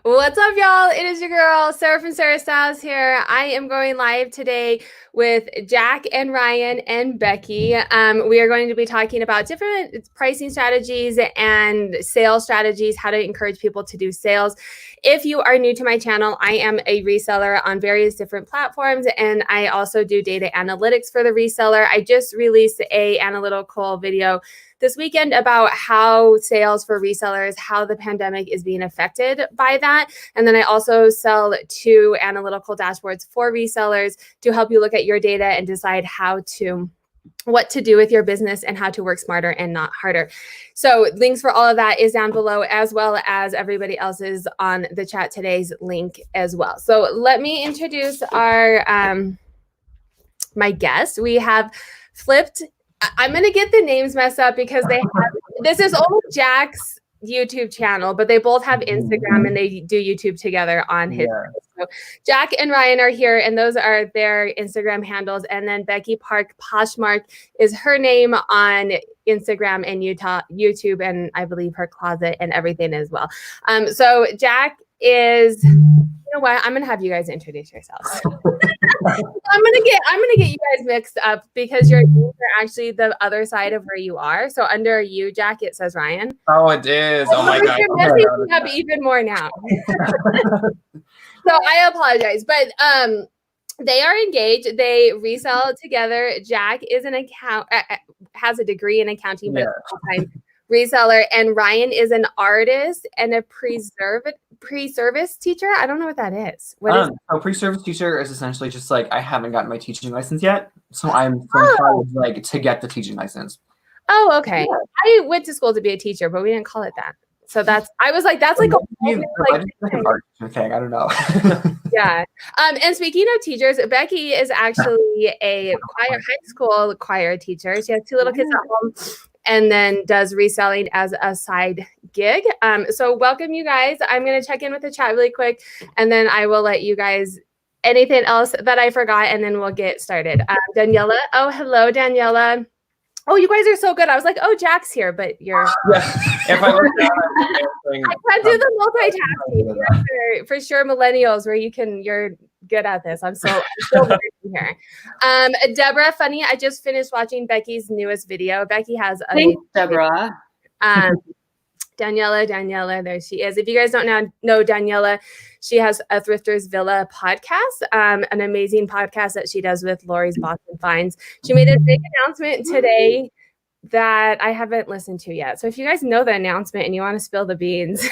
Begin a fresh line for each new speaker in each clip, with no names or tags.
What's up, y'all? It is your girl, Sarah from Sarah Styles here. I am going live today with Jack and Ryan and Becky. We are going to be talking about different pricing strategies and sales strategies, how to encourage people to do sales. If you are new to my channel, I am a reseller on various different platforms, and I also do data analytics for the reseller. I just released a analytical video this weekend about how sales for resellers, how the pandemic is being affected by that. And then I also sell 2 analytical dashboards for resellers to help you look at your data and decide what to do with your business and how to work smarter and not harder. So links for all of that is down below, as well as everybody else's on the chat today's link as well. So let me introduce our my guest. We have Flipped. I'm going to get the names messed up because this is only Jack's YouTube channel, but they both have Instagram and they do YouTube together on his. Yeah. So Jack and Ryan are here, and those are their Instagram handles. And then BeckyParkonPoshmark is her name on Instagram and YouTube, and I believe her closet and everything as well. So Jack is, you know what? I'm gonna have you guys introduce yourselves. I'm gonna get you guys mixed up because your names are actually the other side of where you are. So under you, Jack, it says Ryan.
Oh, it is. Oh my God.
You're messing me up even more now. So I apologize, but they are engaged. They resell together. Jack is has a degree in accounting, but full-time reseller, and Ryan is an artist and a pre-service teacher. I don't know what that is. What is
a pre-service teacher is essentially just like, I haven't gotten my teaching license yet, so I'm from college, like, to get the teaching license.
Oh, okay. Yeah. I went to school to be a teacher, but we didn't call it that. So I was like, that's like a
an art thing. I don't know.
Yeah. And speaking of teachers, Becky is actually a high school choir teacher. She has 2 little kids at home, and then does reselling as a side gig. So welcome, you guys. I'm going to check in with the chat really quick, and then I will let you guys, anything else that I forgot, and then we'll get started. Daniela. Oh, hello, Daniela. Oh, you guys are so good. I was like, oh, Jack's here, but you're.
Yeah. If I look down,
I can't do the multitasking. For sure, millennials, where you're good at this. I'm still learning here. Deborah, funny, I just finished watching Becky's newest video. Becky has a.
Thanks, Deborah.
Daniela, there she is. If you guys don't know Daniela, she has a Thrifters Villa podcast, an amazing podcast that she does with Lori's Boston Finds. She made a big announcement today that I haven't listened to yet. So if you guys know the announcement and you want to spill the beans,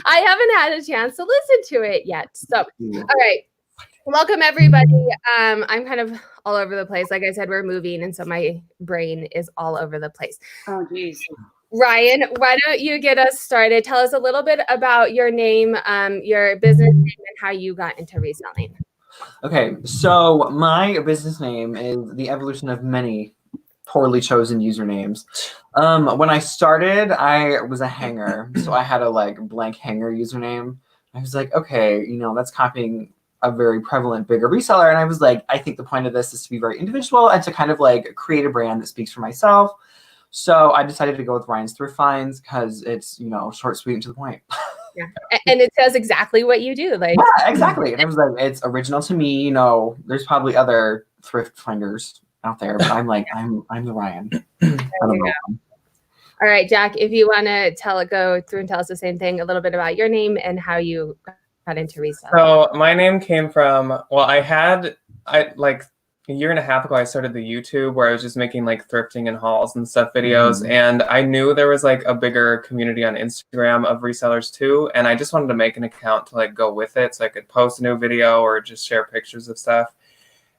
I haven't had a chance to listen to it yet. So, all right. Welcome, everybody. I'm kind of all over the place. Like I said, we're moving, and so my brain is all over the place.
Oh, geez.
Ryan, why don't you get us started? Tell us a little bit about your name, your business name, and how you got into reselling.
Okay, so my business name is the evolution of many poorly chosen usernames. When I started, I was a hanger, so I had a blank hanger username. I was like, okay, that's copying a very prevalent bigger reseller, and I was like, I think the point of this is to be very individual and to kind of create a brand that speaks for myself. So I decided to go with Ryan's Thrift Finds because it's, short, sweet, and to the point.
Yeah, and it says exactly what you do.
Yeah, exactly. And it was it's original to me. There's probably other thrift finders out there, but I'm the Ryan. I don't know.
All right, Jack, if you want to go through and tell us the same thing, a little bit about your name and how you got into reselling.
So my name came from, a year and a half ago, I started the YouTube where I was just making thrifting and hauls and stuff videos. And I knew there was a bigger community on Instagram of resellers too. And I just wanted to make an account to go with it so I could post a new video or just share pictures of stuff.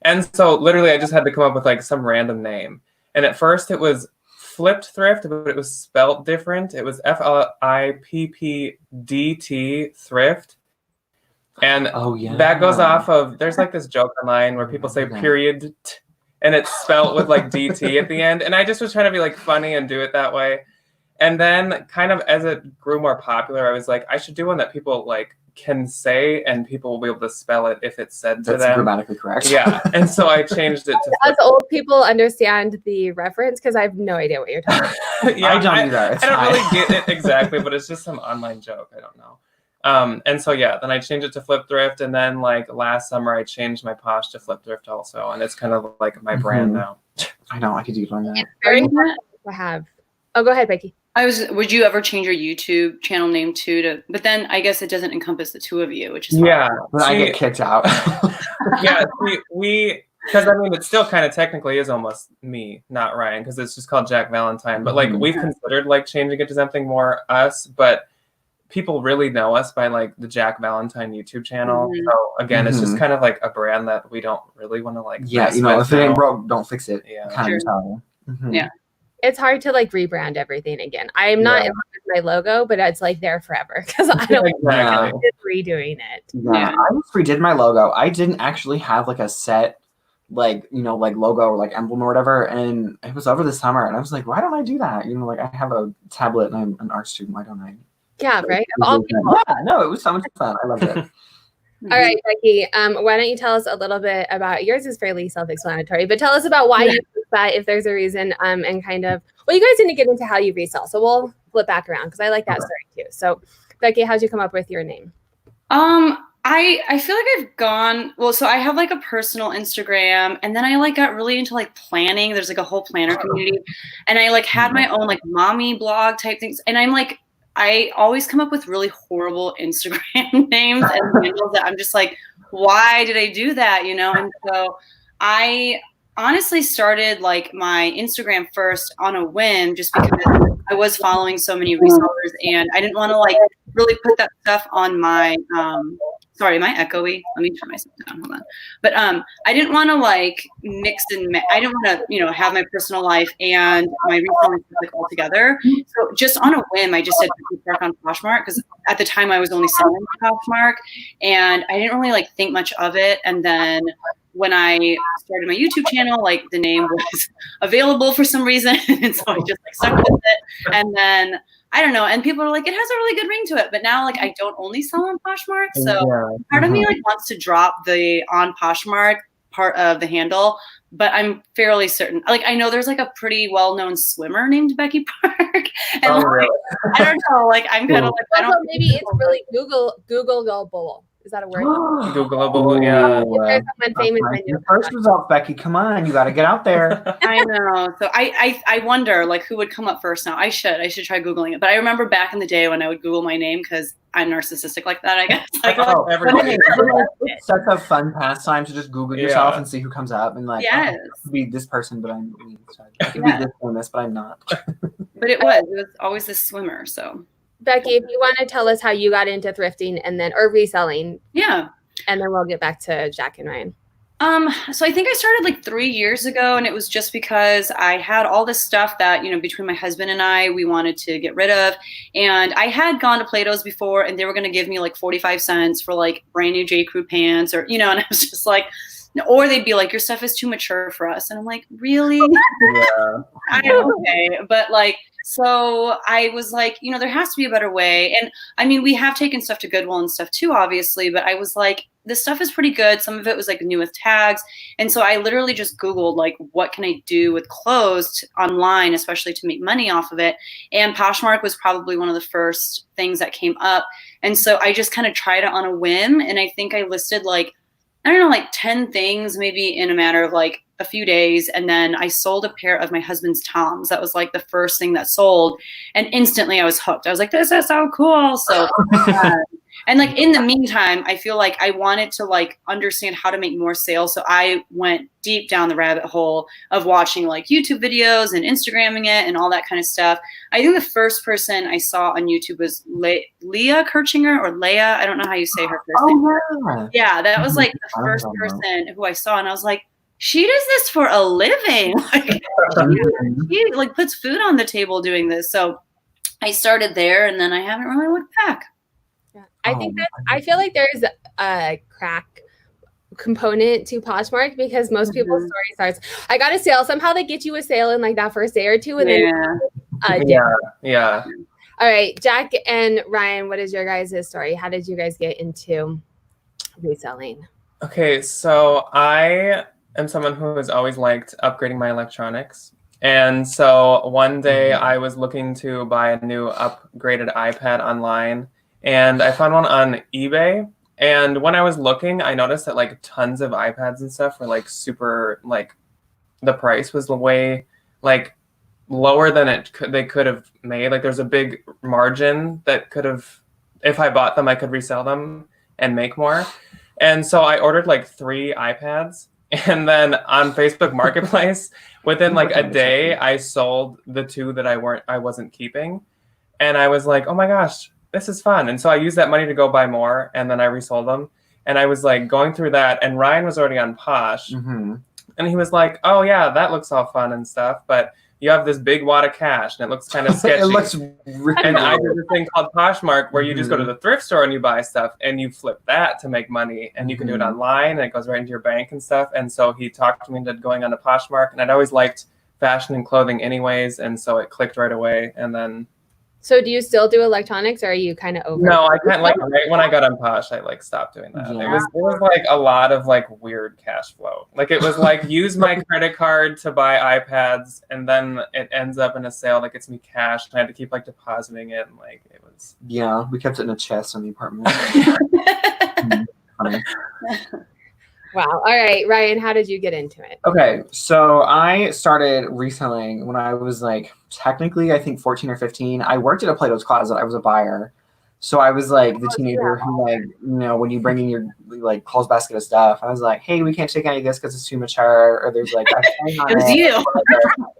And so literally I just had to come up with some random name. And at first it was FlippedThrift, but it was spelled different. It was FLIPPDT Thrift. And that goes off of, there's this joke online where people say period, and it's spelled with DT at the end. And I just was trying to be funny and do it that way. And then kind of as it grew more popular, I was like, I should do one that people can say and people will be able to spell it if it's said to them.
That's grammatically correct.
Yeah. And so I changed it to
as old people understand the reference, because I have no idea what you're talking about.
Yeah,
I don't either.
I don't really get it exactly, but it's just some online joke. I don't know. And so yeah, then I changed it to FlippedThrift, and then like last summer I changed my Posh to FlippedThrift also, and it's kind of like my brand now.
I know, I could use on that.
It's very important to have. Oh, go ahead, Becky.
Would you ever change your YouTube channel name too but then I guess it doesn't encompass the two of you, which is
yeah.
But I get kicked out.
Yeah, we because I mean it still kind of technically is almost me, not Ryan, because it's just called Jack Valentine. But like we've considered like changing it to something more us, but people really know us by like the Jack Valentine YouTube channel. So again, it's just kind of like a brand that we don't really want to like.
Yeah, you know, if it ain't broke, don't fix it.
Yeah,
kind of
Yeah.
It's hard to like rebrand everything again. I'm not in love with my logo, but it's like there forever because I don't like redoing it.
Yeah, I just redid my logo. I didn't actually have like a set, like, you know, like logo or like emblem or whatever. And it was over the summer, and I was like, why don't I do that? You know, like I have a tablet and I'm an art student. Why don't I?
Yeah, right. Of all people.
Yeah, no, it was so much fun. I loved it.
All right, Becky. Why don't you tell us a little bit about yours? Is fairly self-explanatory, but tell us about why you do that, if there's a reason, and kind of. Well, you guys didn't get into how you resell, so we'll flip back around because I like that story too. So, Becky, how'd you come up with your name?
I feel like I've gone so I have like a personal Instagram, and then I like got really into like planning. There's like a whole planner community, and I like had my own like mommy blog type things, and I'm like. I always come up with really horrible Instagram names and handles that I'm just like, why did I do that? You know? And so I honestly started like my Instagram first on a whim, just because I was following so many resellers and I didn't want to like really put that stuff on my, sorry, am I echoey? Let me turn myself down, hold on. But I didn't want to like mix and I didn't want to, you know, have my personal life and my reselling stuff like all together. So just on a whim, I just said BeckyParkonPoshmark because at the time I was only selling Poshmark and I didn't really like think much of it. And then when I started my YouTube channel, like the name was available for some reason. And so I just like stuck with it. And then I don't know. And people are like, it has a really good ring to it. But now like I don't only sell on Poshmark. So part of me like wants to drop the on Poshmark part of the handle. But I'm fairly certain. Like I know there's like a pretty well-known swimmer named Becky Park. And like, I don't know. Like I'm kind of like I don't
maybe it's really Googleable. Is that a word?
Googleable, yeah.
If there's someone famous,
Your first results, Becky. Come on, you got to get out there.
I know. So I wonder like who would come up first now. I should try Googling it. But I remember back in the day when I would Google my name because I'm narcissistic like that, I guess. Like,
It's such a fun pastime to just Google yourself and see who comes up and like, oh, be this person, but I'm be this famous, but I'm not.
But it was always this swimmer. So.
Becky, if you want to tell us how you got into thrifting and then or reselling.
Yeah.
And then we'll get back to Jack and Ryan.
So I think I started like 3 years ago, and it was just because I had all this stuff that, you know, between my husband and I, we wanted to get rid of. And I had gone to Plato's before and they were going to give me like 45 cents for like brand new J. Crew pants or, you know, and I was just like, or they'd be like, your stuff is too mature for us. And I'm like, really? Yeah. Okay. But like, so I was like, you know, there has to be a better way. And I mean, we have taken stuff to Goodwill and stuff too, obviously, but I was like, this stuff is pretty good. Some of it was like new with tags. And so I literally just Googled like, what can I do with clothes online, especially to make money off of it. And Poshmark was probably one of the first things that came up. And so I just kind of tried it on a whim. And I think I listed like, I don't know, like 10 things maybe in a matter of like a few days. And then I sold a pair of my husband's Toms. That was like the first thing that sold. And instantly I was hooked. I was like, this is so cool. So, and like in the meantime, I feel like I wanted to like understand how to make more sales. So I went deep down the rabbit hole of watching like YouTube videos and Instagramming it and all that kind of stuff. I think the first person I saw on YouTube was Leah Kirchinger or Leah. I don't know how you say her first name. Yeah, that was like the first person who I saw. And I was like, she does this for a living. Like, she like puts food on the table doing this. So I started there and then I haven't really looked back.
Yeah, I think that I feel like there's a crack component to Poshmark because most people's story starts, I got a sale. Somehow they get you a sale in like that first day or two. And then
yeah.
All right, Jack and Ryan, what is your guys' story? How did you guys get into reselling?
Okay, so I am someone who has always liked upgrading my electronics. And so one day I was looking to buy a new upgraded iPad online. and I found one on eBay. And when I was looking, I noticed that like tons of iPads and stuff were like super, like the price was way like lower than they could have made. Like there's a big margin that could have, if I bought them, I could resell them and make more. And so I ordered like 3 iPads, and then on Facebook Marketplace, within like a day, I sold the 2 that I wasn't keeping. And I was like, oh my gosh, this is fun. And so I used that money to go buy more, and then I resold them. And I was like going through that, and Ryan was already on Posh.
Mm-hmm.
And he was like, oh yeah, that looks all fun and stuff, but you have this big wad of cash and it looks kind of sketchy.
It looks really
and I did this thing called Poshmark where you just go to the thrift store and you buy stuff and you flip that to make money, and you can do it online and it goes right into your bank and stuff. And so he talked me into going on to Poshmark, and I'd always liked fashion and clothing anyways, and so it clicked right away. And then
So do you still do electronics, or are you kind of over?
no, I can't. Like right when I got on Posh, I like stopped doing that.
Yeah.
It was like a lot of like weird cash flow. Like it was like use my credit card to buy iPads, and then it ends up in a sale that gets me cash, and I had to keep like depositing it, and like it was.
Yeah, we kept it in a chest in the apartment. Funny.
Wow. All right, Ryan, how did you get into it?
Okay, so I started reselling when I was like technically I think 14 or 15. I worked at a Plato's Closet. I was a buyer. So I was like the teenager who like, you know, when you bring in your like clothes basket of stuff, I was like, hey, we can't take any of this because it's too mature, or there's like a thing on
It was you.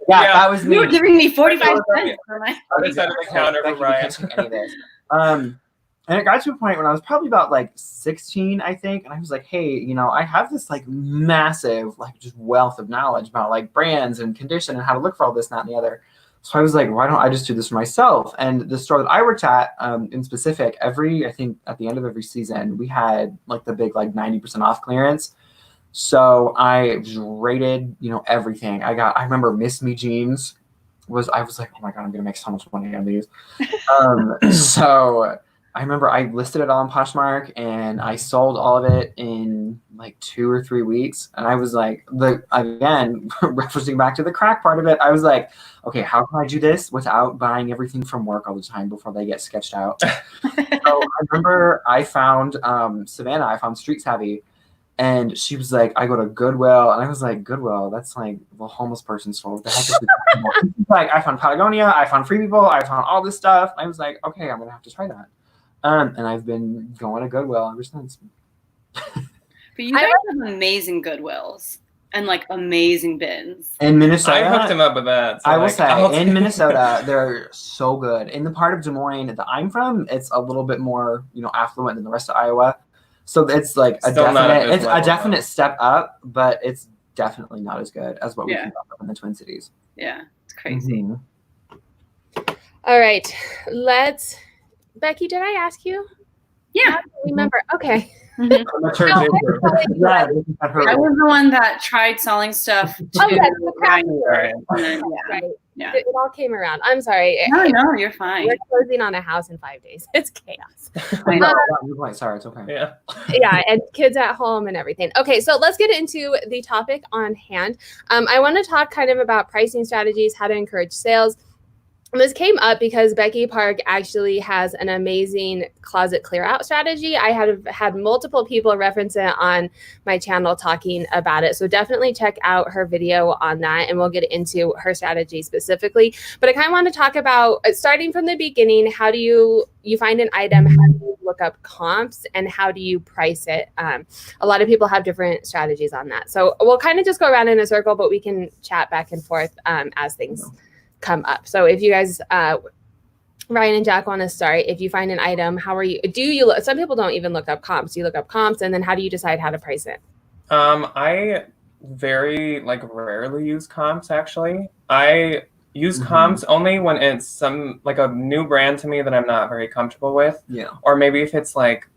Yeah, that was me.
You were giving me 45 cents for my.
Other side of the counter
Becky,
for
we
Ryan.
can't take any of this. And it got to a point when I was probably about like 16, I think. And I was like, hey, you know, I have this like massive, like just wealth of knowledge about like brands and condition and how to look for all this, that, and the other. So I was like, why don't I just do this for myself? And the store that I worked at in specific, I think at the end of every season, we had like the big like 90% off clearance. So I just rated, you know, everything. I remember Miss Me jeans I was like, oh my God, I'm going to make so much money on these. So I remember I listed it all on Poshmark, and I sold all of it in like 2 or 3 weeks. And I was like, again, referencing back to the crack part of it, I was like, okay, how can I do this without buying everything from work all the time before they get sketched out? So I remember I found Savannah, I found Street Savvy, and she was like, I go to Goodwill. And I was like, Goodwill? That's like the homeless person store. What the heck is this? Like, I found Patagonia, I found Free People, I found all this stuff. I was like, okay, I'm going to have to try that. And I've been going to Goodwill ever since.
But you guys have amazing Goodwills and like amazing bins.
In Minnesota,
I hooked him up with that. So
I will
like,
say, in Minnesota, they're so good. In the part of Des Moines that I'm from, it's a little bit more, you know, affluent than the rest of Iowa. So it's like a definite step up, but it's definitely not as good as what we can up in the Twin Cities.
Yeah, it's crazy.
Mm-hmm.
All right, Becky, did I ask you?
Yeah.
I don't remember. Okay.
Mhm. I was the one that tried selling stuff to
Ryan.
Right. Yeah.
It all came around. I'm sorry.
No, you're fine.
We're closing on a house in 5 days. It's chaos.
I know.
Sorry, it's okay.
Yeah.
Yeah, and kids at home and everything. Okay, so let's get into the topic on hand. I want to talk kind of about pricing strategies, how to encourage sales. This came up because Becky Park actually has an amazing closet clear out strategy. I have had multiple people reference it on my channel talking about it. So definitely check out her video on that, and we'll get into her strategy specifically. But I kind of want to talk about starting from the beginning. How do you find an item? How do you look up comps, and how do you price it? A lot of people have different strategies on that. So we'll kind of just go around in a circle, but we can chat back and forth as things come up. So if you guys, Ryan and Jack, want to start, if you find an item, how are you? Some people don't even look up comps. You look up comps, and then how do you decide how to price it?
I very rarely use comps. Actually, I use comps only when it's some like a new brand to me that I'm not very comfortable with.
Yeah.
Or maybe if it's like,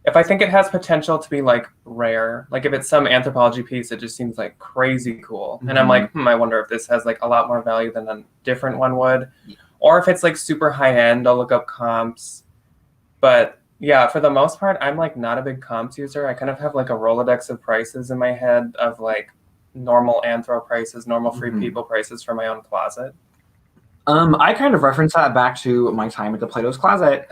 if I think it has potential to be like rare, like if it's some anthropology piece that just seems like crazy cool, and I'm like, I wonder if this has like a lot more value than a different one would. Yeah. Or if it's like super high end, I'll look up comps. But yeah, for the most part, I'm like not a big comps user. I kind of have like a Rolodex of prices in my head of like normal anthro prices, normal Free People prices for my own closet.
I kind of reference that back to my time at the Plato's Closet.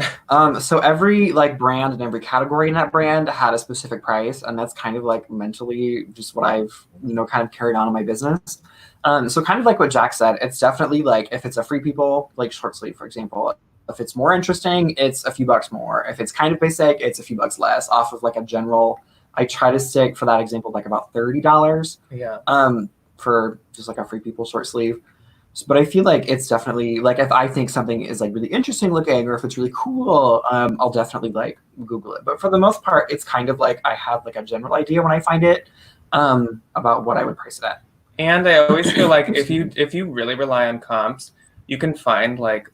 So every like brand and every category in that brand had a specific price, and that's kind of like mentally just what I've kind of carried on in my business. So kind of like what Jack said, it's definitely like if it's a free people, like short sleeve, for example. If it's more interesting, it's a few bucks more. If it's kind of basic, it's a few bucks less off of like a general. I try to stick for that example like about $30.
Yeah.
For just like a free people short sleeve. But I feel like it's definitely like if I think something is like really interesting looking or if it's really cool, I'll definitely like Google it. But for the most part, it's kind of like I have like a general idea when I find it about what I would price it at.
And I always feel like if you really rely on comps, you can find like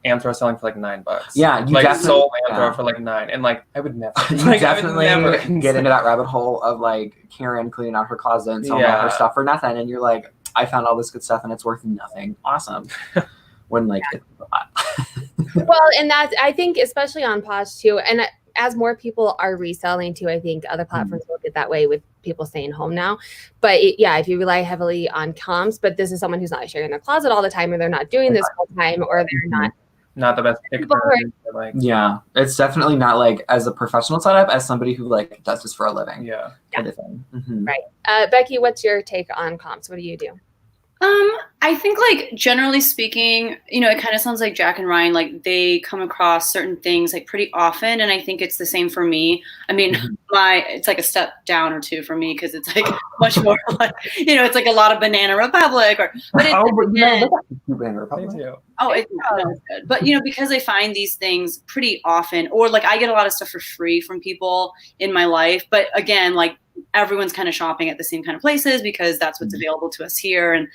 Anthro selling for like $9.
Yeah, you
like
definitely
sold Anthro for like $9, and like I would never.
You
like,
definitely
I would never
get into that rabbit hole of like Karen cleaning out her closet and selling all her stuff for nothing, and you're like, I found all this good stuff and it's worth nothing. Awesome. When like it's a lot.
Well, and that's, I think, especially on Posh too, and as more people are reselling too, I think other platforms will get that way with people staying home now. But if you rely heavily on comps, but this is someone who's not sharing their closet all the time, or they're not doing this full time, or they're
not the best picture.
Like, yeah, it's definitely not like as a professional setup as somebody who like does this for a living.
Yeah.
Kind of thing. Mm-hmm.
Right. Becky, what's your take on comps? What do you do?
I think like generally speaking, it kind of sounds like Jack and Ryan, like they come across certain things like pretty often. And I think it's the same for me. I mean, it's like a step down or two for me because it's like much more like, it's like a lot of Banana Republic
Banana
Me too.
it's good. But, because I find these things pretty often, or like I get a lot of stuff for free from people in my life. But again, like everyone's kind of shopping at the same kind of places because that's what's available to us here. And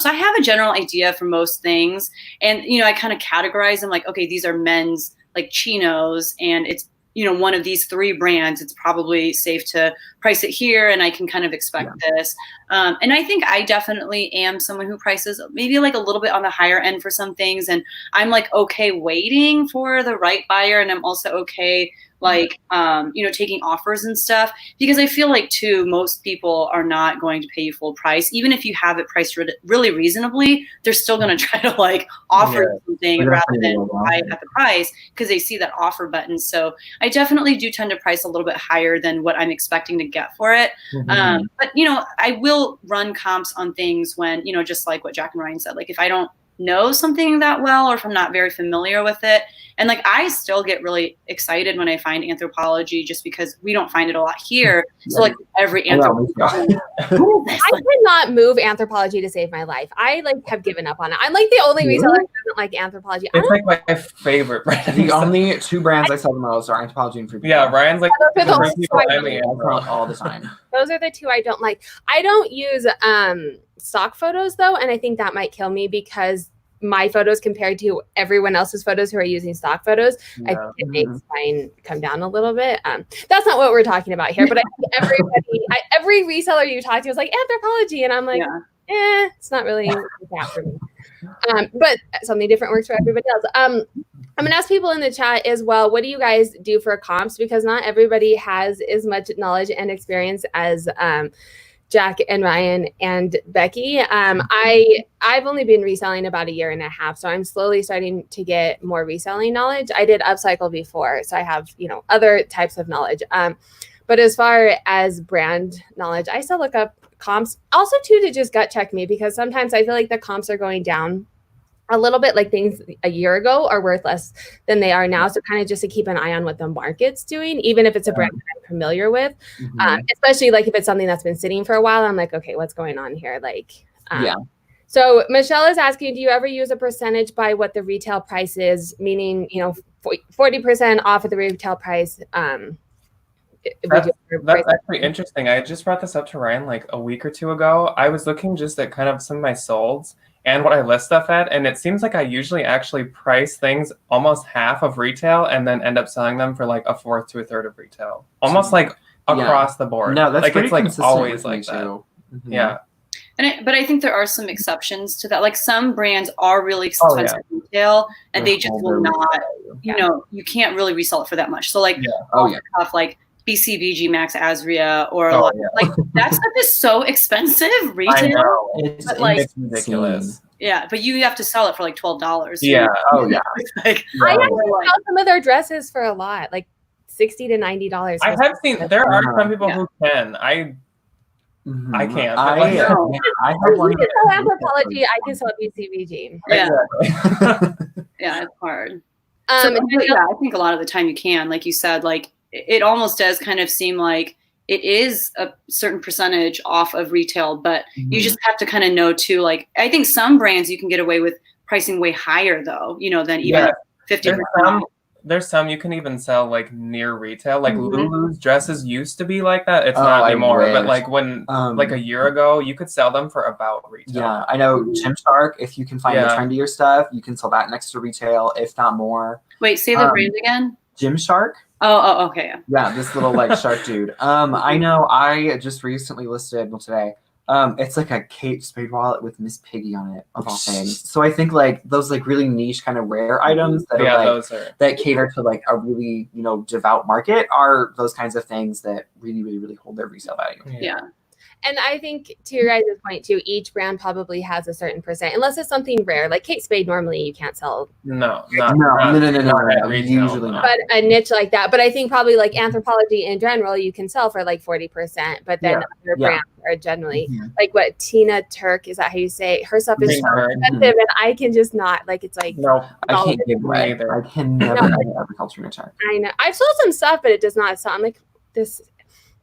so I have a general idea for most things. And, I kind of categorize them like, okay, these are men's like chinos, and it's, one of these three brands, it's probably safe to price it here, and I can kind of expect this. And I think I definitely am someone who prices maybe like a little bit on the higher end for some things. And I'm like, okay, waiting for the right buyer. And I'm also okay, like, taking offers and stuff, because I feel like too, most people are not going to pay you full price. Even if you have it priced really reasonably, they're still going to try to like offer you something rather than buy it at the price because they see that offer button. So I definitely do tend to price a little bit higher than what I'm expecting to get for it. But, I will run comps on things when, just like what Jack and Ryan said, like if I don't know something that well, or if I'm not very familiar with it. And like, I still get really excited when I find Anthropologie just because we don't find it a lot here. So like every Anthropologie.
I cannot move Anthropologie to save my life. I like have given up on it. I'm like the only reseller who doesn't like Anthropologie.
It's like my favorite brand.
The only two brands I sell the most are Anthropologie and Free People.
Yeah, Ryan's like
all the time.
Those are the two I don't like. I don't use stock photos though, and I think that might kill me because my photos compared to everyone else's photos who are using stock photos, I think it makes mine come down a little bit. That's not what we're talking about here, but I think every reseller you talk to is like Anthropologie, and I'm like, it's not really that for me. But something different works for everybody else. I'm gonna ask people in the chat as well, what do you guys do for comps? Because not everybody has as much knowledge and experience as Jack and Ryan and Becky. I've only been reselling about 1.5 years, so I'm slowly starting to get more reselling knowledge. I did upcycle before, so I have other types of knowledge. But as far as brand knowledge, I still look up comps. Also, too, to just gut check me, because sometimes I feel like the comps are going down a little bit, like things a year ago are worth less than they are now. So kind of just to keep an eye on what the market's doing, even if it's a brand I'm familiar with, especially like if it's something that's been sitting for a while, I'm like, okay, what's going on here? Like, So Michelle is asking, do you ever use a percentage by what the retail price is? Meaning, 40% off of the retail price.
That's actually interesting. I just brought this up to Ryan like a week or two ago. I was looking just at kind of some of my solds and what I list stuff at, and it seems like I usually actually price things almost half of retail and then end up selling them for like a fourth to a third of retail, almost like across the board.
No, that's
like
pretty
it's like
consistent
always
with me
like that.
too.
Yeah.
But I think there are some exceptions to that. Like some brands are really expensive retail, and they just will not. You can't really resell it for that much. So like, stuff like BCBG Max Azria or like that stuff is so expensive retail.
I know. It's
like
ridiculous.
Yeah, but you have to sell it for like $12.
Yeah.
Oh yeah.
Like,
I
Yeah.
actually sell some of their dresses for a lot, like $60 to $90.
I have seen there are some people
Yeah.
who can. I
Mhm.
can't. But
I
like,
have one.
You can sell Anthropology. I can sell BCBG.
yeah,
Exactly.
yeah, it's hard. So,
And
but yeah, I think a lot of the time you can, like you said, like it almost does kind of seem like it is a certain percentage off of retail, but you just have to kind of know too. Like I think some brands you can get away with pricing way higher though, than even 50%.
There's some you can even sell like near retail. Like
Mhm.
Lulu's dresses used to be like that. It's
Oh,
not
I
anymore. But
wish.
like when like a year ago, you could sell them for about retail.
Yeah, I know Gymshark. If you can find the
Yeah.
trendier stuff, you can sell that next to retail, if not more.
Wait, say the brand again.
Gymshark.
Oh, okay. Yeah.
Yeah, this little like shark dude. I know. I just recently listed today. It's like a Kate Spade wallet with Miss Piggy on it, of all things. So I think like those like really niche kind of rare items that
Yeah,
are like
those are.
that cater to like a really devout market are those kinds of things that really really really hold their resale value.
Yeah.
And I think to your guys' point too, each brand probably has a certain percent, unless it's something rare. Like Kate Spade, normally you can't sell.
No.
No,
Retail,
usually not.
But a niche like that. But I think probably like Anthropology in general, you can sell for like 40%. But then other brands are generally like what Tina Turk, is that how you say it? Her stuff is so expensive, and I can just not like. It's like
No,
I can't give away.
either.
I can never have agriculture in a check.
I know I've sold some stuff, but it does not sell. I'm like, this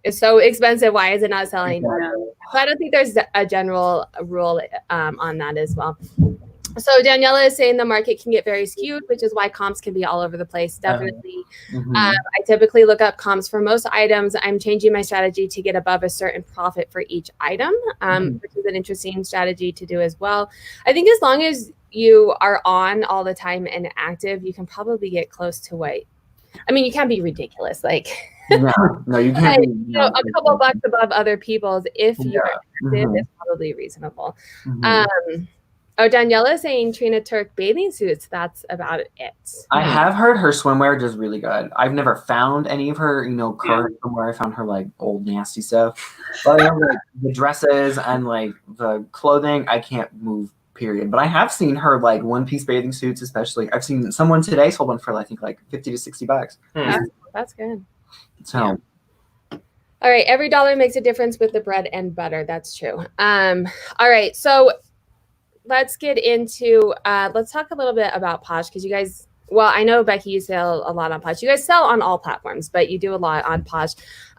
is so expensive. Why is it not selling?
Yeah.
So I don't think there's a general rule on that as well. So Daniela is saying the market can get very skewed, which is why comps can be all over the place. Definitely. I typically look up comps for most items. I'm changing my strategy to get above a certain profit for each item, which is an interesting strategy to do as well. I think as long as you are on all the time and active, you can probably get close to what, I mean, you can't be ridiculous. Like,
no, you can't.
a couple bucks above other people's if you're active is probably reasonable. Daniela is saying Trina Turk bathing suits. That's about it.
I have heard her swimwear does really good. I've never found any of her, current swimwear. I found her like old nasty stuff. But I know, like, the dresses and like the clothing, I can't move. Period. But I have seen her like one-piece bathing suits, especially. I've seen someone today sold one for I think like $50 to $60.
That's good.
So,
all right, every dollar makes a difference with the bread and butter. That's true. All right, so let's get into let's talk a little bit about Posh, because you guys, well, I know Becky, you sell a lot on Posh. You guys sell on all platforms, but you do a lot on Posh,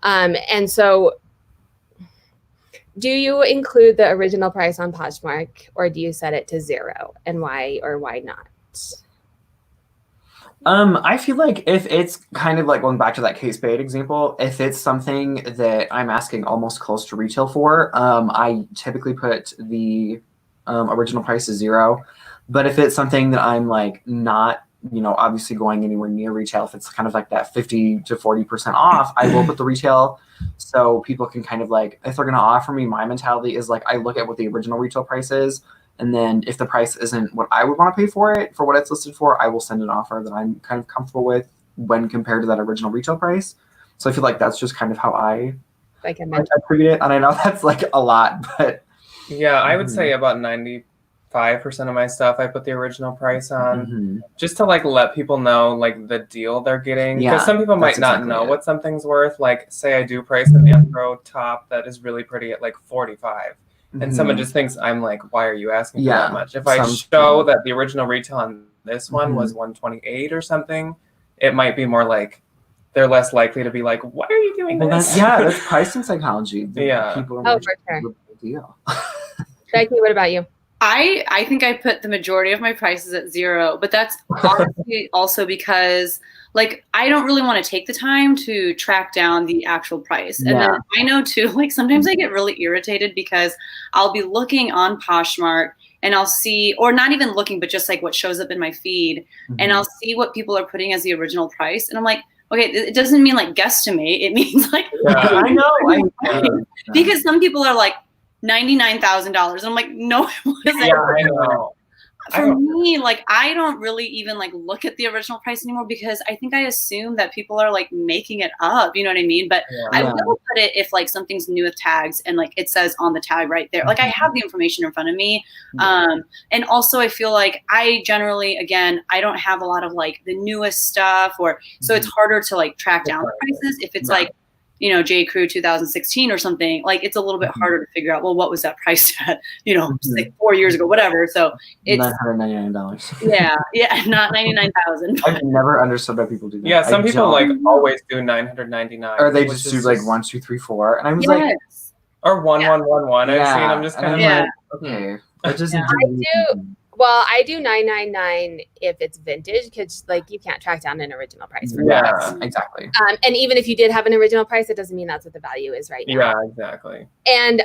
and so. Do you include the original price on Poshmark, or do you set it to 0, and why or why not?
I feel like if it's kind of like going back to that Kate Spade example, if it's something that I'm asking almost close to retail for, I typically put the original price to 0. But if it's something that I'm like not, obviously going anywhere near retail, if it's kind of like that 50 to 40% off, I will put the retail so people can kind of like, if they're going to offer me, my mentality is like, I look at what the original retail price is. And then if the price isn't what I would want to pay for it, for what it's listed for, I will send an offer that I'm kind of comfortable with when compared to that original retail price. So I feel like that's just kind of how I treat it. And I know that's like a lot, but.
Yeah, I would say about 95% of my stuff I put the original price on, just to like let people know like the deal they're getting, because some people might not know what something's worth. Like say I do price an Anthro top that is really pretty at like 45, and someone just thinks I'm like, why are you asking for that much? If I show that the original retail on this one was 128 or something, it might be more like they're less likely to be like, why are you doing this?
That's pricing psychology.
People
are for sure.
Deal.
Becky, what about you?
I think I put the majority of my prices at 0, but that's honestly also because like I don't really want to take the time to track down the actual price. And then I know too, like sometimes I get really irritated because I'll be looking on Poshmark and I'll see, or not even looking, but just like what shows up in my feed, and I'll see what people are putting as the original price. And I'm like, okay, it doesn't mean like guesstimate. It means like,
I know.
Because some people are like, $99,000. I'm like, no, it wasn't.
Yeah, I know.
For me, like, I don't really even like look at the original price anymore because I think I assume that people are like making it up. You know what I mean? But I will put it if like something's new with tags and like it says on the tag right there. Like I have the information in front of me. And also I feel like I generally, again, I don't have a lot of like the newest stuff or so it's harder to like track down the prices. If it's like, you know, J. Crew 2016 or something, like it's a little bit harder to figure out, well, what was that priced at, you know, like 4 years ago, whatever. So it's
$999.
Yeah, not 99,000.
I've never understood why people do that.
Yeah, some people like always do 999.
Or they just do like 1, 2, 3, 4. And I was like,
or 1111. I've seen them just kind of
like, okay. That doesn't
Well, I do 999 if it's vintage because like you can't track down an original price for
that. Exactly.
And even if you did have an original price, it doesn't mean that's what the value is right now.
Yeah, exactly.
And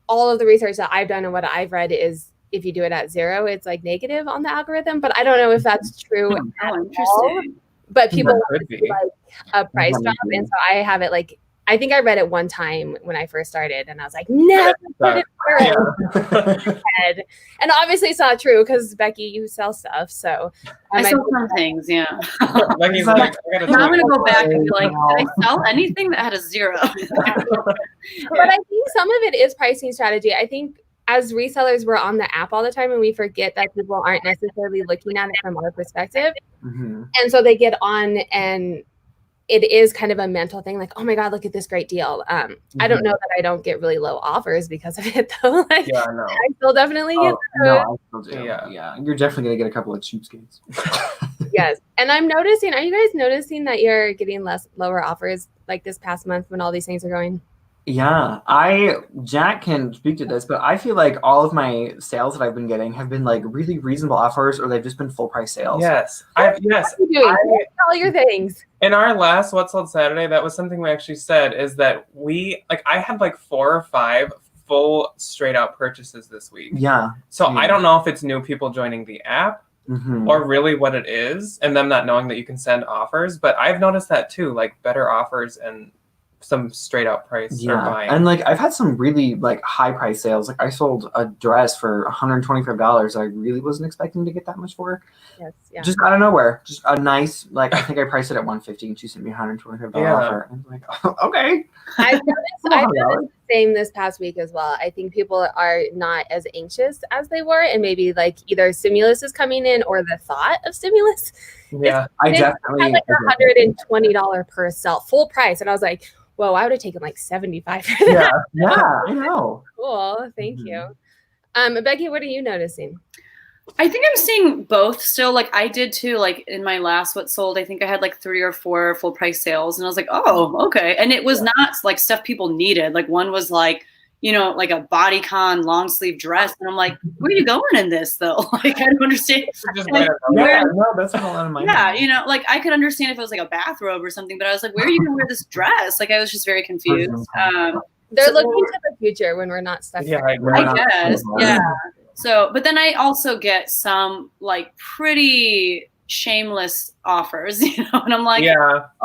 all of the research that I've done and what I've read is if you do it at 0, it's like negative on the algorithm. But I don't know if that's true.
Interesting.
But people want to see like a price drop, and so I have it like. I think I read it one time when I first started, and I was like, "Never put it through." And obviously, it's not true because Becky, you sell stuff, so
I sell some things. Yeah.
Becky's like,
I'm gonna go back and be like, did I sell anything that had a 0?
But I think some of it is pricing strategy. I think as resellers, we're on the app all the time, and we forget that people aren't necessarily looking at it from our perspective, and so they get on and. It is kind of a mental thing, like, oh my God, look at this great deal. I don't know that I don't get really low offers because of it, though. Like, I still definitely get those.
No, I still do. Yeah, you're definitely gonna get a couple of cheapskates.
Yes, and I'm noticing. Are you guys noticing that you're getting lower offers like this past month when all these things are going?
Yeah, Jack can speak to this, but I feel like all of my sales that I've been getting have been like really reasonable offers, or they've just been full price sales.
Yes,
all your things.
In our last What Sold Saturday, that was something we actually said is that I had like 4 or 5 full straight out purchases this week.
Yeah.
So I don't know if it's new people joining the app or really what it is and them not knowing that you can send offers, but I've noticed that too, like better offers and some straight out price or buying.
And like I've had some really like high price sales. Like I sold a dress for $125. I really wasn't expecting to get that much for.
Yes, yeah.
Just out of nowhere. Just a nice like I think I priced it at $150 and she sent me $125 offer. And I'm like, oh, okay.
I've noticed the same this past week as well. I think people are not as anxious as they were, and maybe like either stimulus is coming in or the thought of stimulus.
Yeah, I definitely
had like $120 per sell full price, and I was like, whoa, I would have taken like 75 for that.
Yeah, I know.
Cool. Thank you. Becky, what are you noticing?
I think I'm seeing both still. Like I did too, like in my last What Sold, I think I had like 3 or 4 full price sales. And I was like, oh, okay. And it was not like stuff people needed. Like one was like, you know, like a bodycon long sleeve dress. And I'm like, where are you going in this though? Like, I don't understand.
Like, that's a lot of money.
Yeah, you know, like I could understand if it was like a bathrobe or something, but I was like, where are you going to wear this dress? Like I was just very confused.
They're looking to the future when we're not stuck.
Yeah,
I guess. Yeah. So, but then I also get some like pretty shameless offers, you know, and I'm like,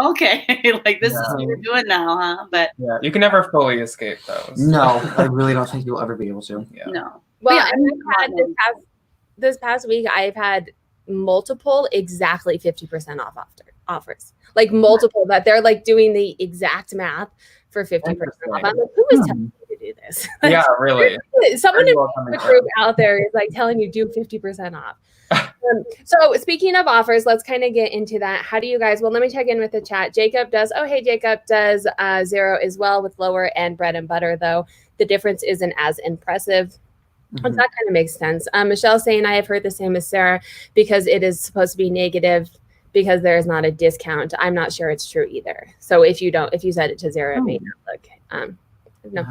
okay, like this is what you're doing now, huh? But
you can never fully escape those.
No, I really don't think you'll ever be able to.
Yeah.
No.
Well, this past week, I've had multiple exactly 50% off offers, like multiple that they're like doing the exact math for 50% off. I'm like, who is telling you to do this? Like,
yeah, really.
Someone in the group out there is like telling you do 50% off. So speaking of offers, let's kind of get into that. How do you guys, well, let me check in with the chat. Jacob does 0 as well with lower end bread and butter, though. The difference isn't as impressive. That kind of makes sense. Michelle saying, I have heard the same as Sarah because it is supposed to be negative because there is not a discount. I'm not sure it's true either. So if you set it to 0, it may not look, no.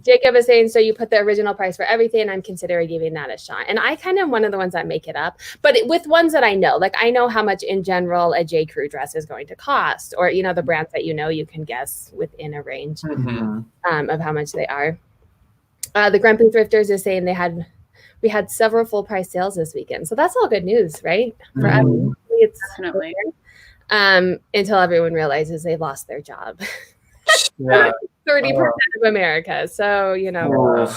Jacob is saying, so you put the original price for everything. I'm considering giving that a shot. And I kind of one of the ones that make it up, but with ones that I know, like I know how much in general a J. Crew dress is going to cost, or, you know, the brands that, you know, you can guess within a range of how much they are. The Grumpy Thrifters is saying we had several full price sales this weekend. So that's all good news, right? For us, it's
definitely.
Until everyone realizes they lost their job.
Yeah.
30% of America. So, you know,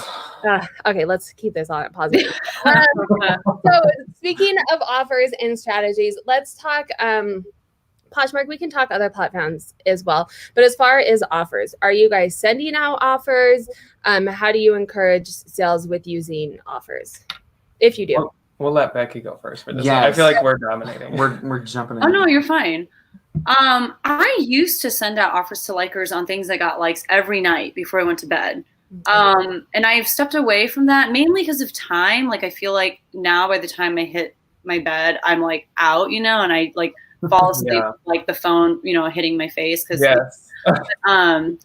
okay, let's keep this on positive. So speaking of offers and strategies, let's talk Poshmark. We can talk other platforms as well. But as far as offers, are you guys sending out offers? How do you encourage sales with using offers? If you do.
We'll let Becky go first for this.
Yes.
I feel like we're dominating.
We're jumping in.
Oh no, you're fine. I used to send out offers to likers on things that got likes every night before I went to bed. And I've stepped away from that mainly because of time. Like I feel like now by the time I hit my bed, I'm like out, you know, and I like fall asleep like the phone, you know, hitting my face. Cause
yes.
and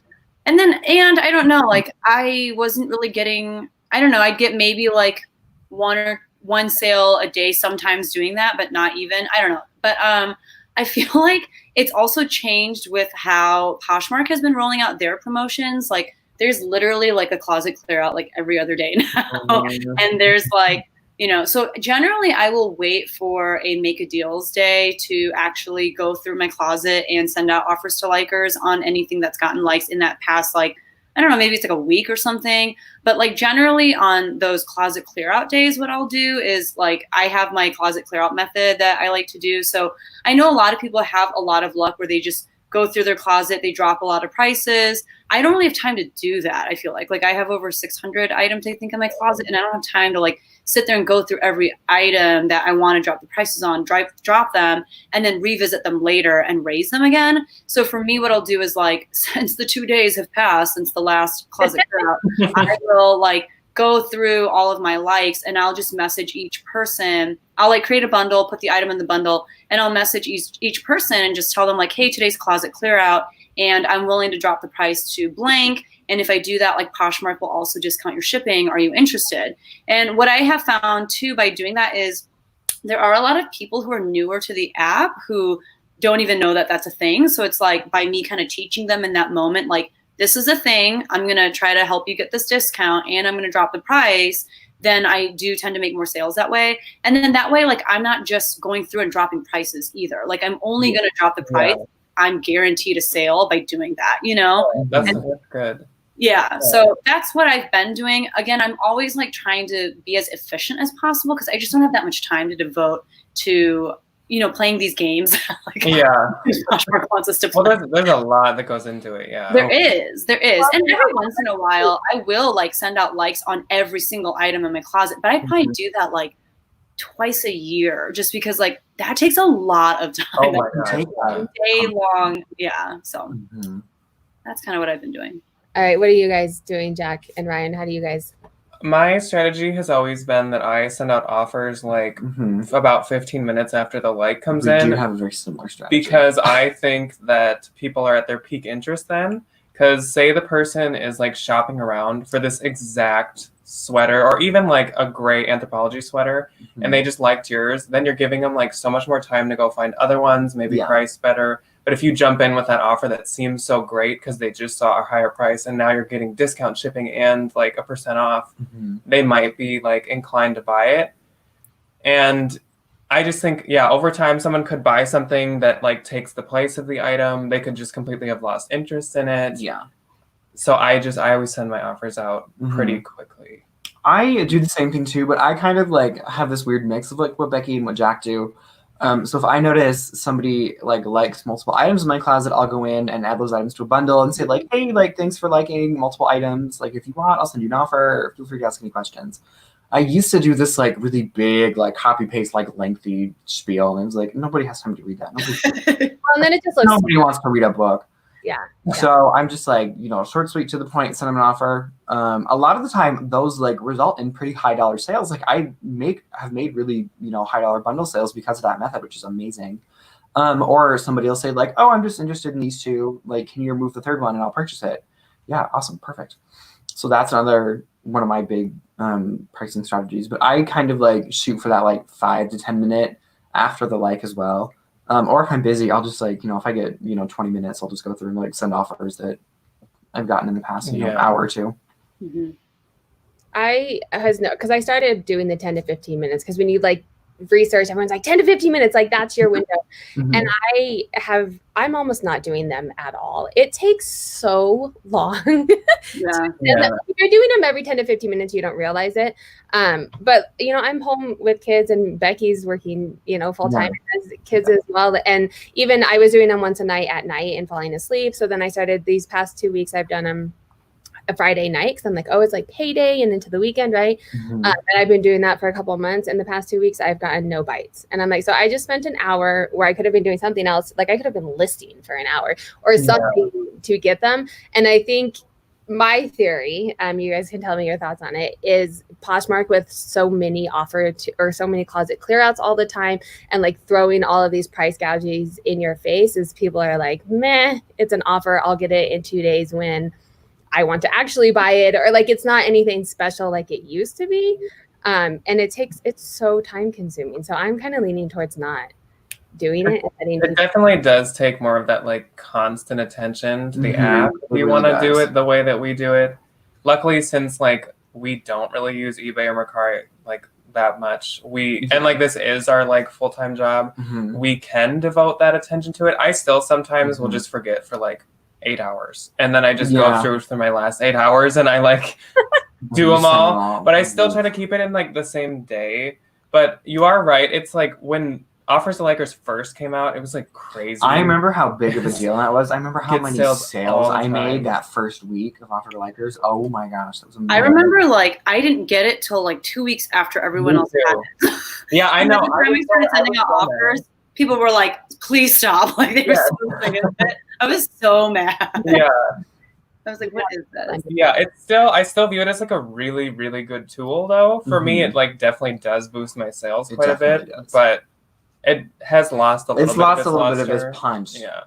I don't know, like I wasn't really getting, I don't know, I'd get maybe like one sale a day sometimes doing that, but not even, I don't know. But I feel like it's also changed with how Poshmark has been rolling out their promotions. Like there's literally like a closet clear out like every other day now. And there's like, you know, so generally I will wait for a make a deals day to actually go through my closet and send out offers to likers on anything that's gotten likes in that past, like, I don't know, maybe it's like a week or something. But like generally on those closet clear out days, what I'll do is like, I have my closet clear out method that I like to do. So I know a lot of people have a lot of luck where they just go through their closet, they drop a lot of prices. I don't really have time to do that. I feel like I have over 600 items, I think, in my closet, and I don't have time to like sit there and go through every item that I want to drop the prices on, drop them, and then revisit them later and raise them again. So for me, what I'll do is like, since the 2 days have passed since the last closet clear out, I will like go through all of my likes and I'll just message each person. I'll like create a bundle, put the item in the bundle, and I'll message each person and just tell them like, hey, today's closet clear out and I'm willing to drop the price to blank. And if I do that, like Poshmark will also discount your shipping. Are you interested? And what I have found too by doing that is there are a lot of people who are newer to the app who don't even know that that's a thing. So it's like by me kind of teaching them in that moment, like, this is a thing, I'm going to try to help you get this discount and I'm going to drop the price, then I do tend to make more sales that way. And then that way, like, I'm not just going through and dropping prices either. Like, I'm only going to drop the price. Yeah. I'm guaranteed a sale by doing that, you know?
That's good.
Yeah. So that's what I've been doing. Again, I'm always like trying to be as efficient as possible because I just don't have that much time to devote to, you know, playing these games. Like, Poshmark wants us to play.
Well, there's a lot that goes into it. Yeah.
There is. And every once in a while, I will like send out likes on every single item in my closet, but I probably do that like twice a year just because like that takes a lot of time.
Oh my God.
Day long. Yeah. So that's kind of what I've been doing.
All right. What are you guys doing, Jack and Ryan? How do you guys?
My strategy has always been that I send out offers like about 15 minutes after the like comes in.
We do have a very similar strategy.
Because I think that people are at their peak interest then. Because say the person is like shopping around for this exact sweater or even like a gray Anthropologie sweater and they just liked yours, then you're giving them like so much more time to go find other ones, maybe priced better. But if you jump in with that offer that seems so great because they just saw a higher price and now you're getting discount shipping and like a % off, they might be like inclined to buy it. And I just think, over time, someone could buy something that like takes the place of the item. They could just completely have lost interest in it. Yeah. So I always send my offers out pretty quickly.
I do the same thing too, but I kind of like have this weird mix of like what Becky and what Jack do. So if I notice somebody like likes multiple items in my closet, I'll go in and add those items to a bundle and say like, hey, like, thanks for liking multiple items. Like, if you want, I'll send you an offer. Feel free to ask any questions. I used to do this like really big, like copy paste, like lengthy spiel. And it was like, nobody has time to read that.
Well, and then it just looks
nobody wants to read a book.
Yeah.
So I'm just like, short, sweet, to the point, send them an offer. A lot of the time, those like result in pretty high dollar sales. Like I have made really, high dollar bundle sales because of that method, which is amazing. Or somebody will say like, oh, I'm just interested in these two. Like, can you remove the third one and I'll purchase it? Yeah, awesome, perfect. So that's another one of my big pricing strategies. But I kind of like shoot for that like 5 to 10 minute after the like as well. Or if I'm busy, I'll just like, if I get, 20 minutes, I'll just go through and like send offers that I've gotten in the past, hour or two.
Because I started doing the 10 to 15 minutes because when you like research, everyone's like 10 to 15 minutes, like that's your window.
Mhm.
And I'm almost not doing them at all. It takes so long.
Yeah.
Yeah.
If you're doing them every 10 to 15 minutes, you don't realize it. But you know, I'm home with kids and Becky's working, you know, full time as kids as well. And even I was doing them once a night at night and falling asleep. So then I started these past 2 weeks, I've done them a Friday night because I'm like, oh, it's like payday and into the weekend, right?
Mhm.
And I've been doing that for a couple of months. And the past 2 weeks, I've gotten no bites. And I'm like, so I just spent an hour where I could have been doing something else. Like I could have been listing for an hour or something to get them. And I think my theory, you guys can tell me your thoughts on it, is Poshmark with so many or so many closet clear outs all the time and like throwing all of these price gouges in your face is people are like, meh, it's an offer. I'll get it in 2 days when I want to actually buy it, or like it's not anything special like it used to be. And it's so time consuming. So I'm kind of leaning towards not doing it.
It definitely does take more of that like constant attention to the app if you want to do it the way that we do it. Luckily, since like we don't really use eBay or Mercari like that much, and like this is our like full-time job, we can devote that attention to it. I still sometimes will just forget for like 8 hours, and then I just go through my last 8 hours and I like do them all, but I still try to keep it in like the same day. But you are right, it's like when Offers to Likers first came out, it was like crazy.
I remember how big of a deal that was. I remember how many sales I
time.
made that first week of Offer to Likers. Oh my gosh, that was amazing.
I remember like I didn't get it till like 2 weeks after everyone else had it.
Yeah, I know.
By the time we started sending out offers, people were like, please stop. Like they were so sick of it. I was so mad.
Yeah.
I was like, what is this?
Yeah, I still view it as like a really, really good tool though. For me, it like definitely does boost my sales quite a bit, but it has lost a little bit.
It's lost a little bit of its punch.
Yeah.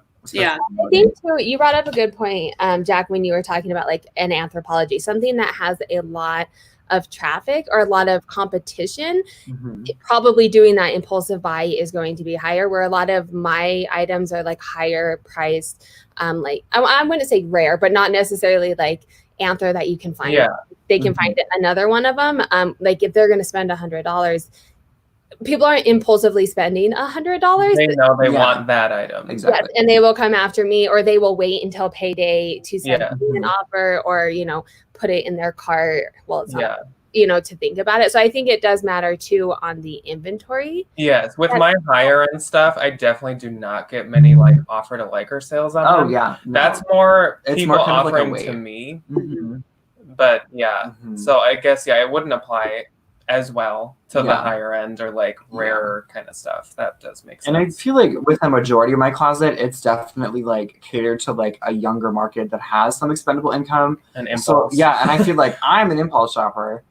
I think too, you brought up a good point, Jack, when you were talking about like an Anthropologie, something that has a lot of traffic or a lot of competition. Probably doing that impulsive buy is going to be higher, where a lot of my items are like higher priced, like I'm going to say rare, but not necessarily like Anthro that you can find. They can find another one of them. Like if they're going to spend $100, people aren't impulsively spending $100.
They know they want that item.
Exactly.
Yes, and they will come after me, or they will wait until payday to send me an offer, or, you know, put it in their cart. Well, it's not, you know, to think about it. So I think it does matter too on the inventory.
Yes. With my higher end stuff, I definitely do not get many like offer to liker sales on them.
Yeah.
That's more
It's
people
more kind of
offering
like a
to me. But so I guess, it wouldn't apply as well to the higher end or like rarer kind of stuff. That does make sense.
And I feel like with the majority of my closet, it's definitely like catered to like a younger market that has some expendable income.
And impulse.
So and I feel like I'm an impulse shopper,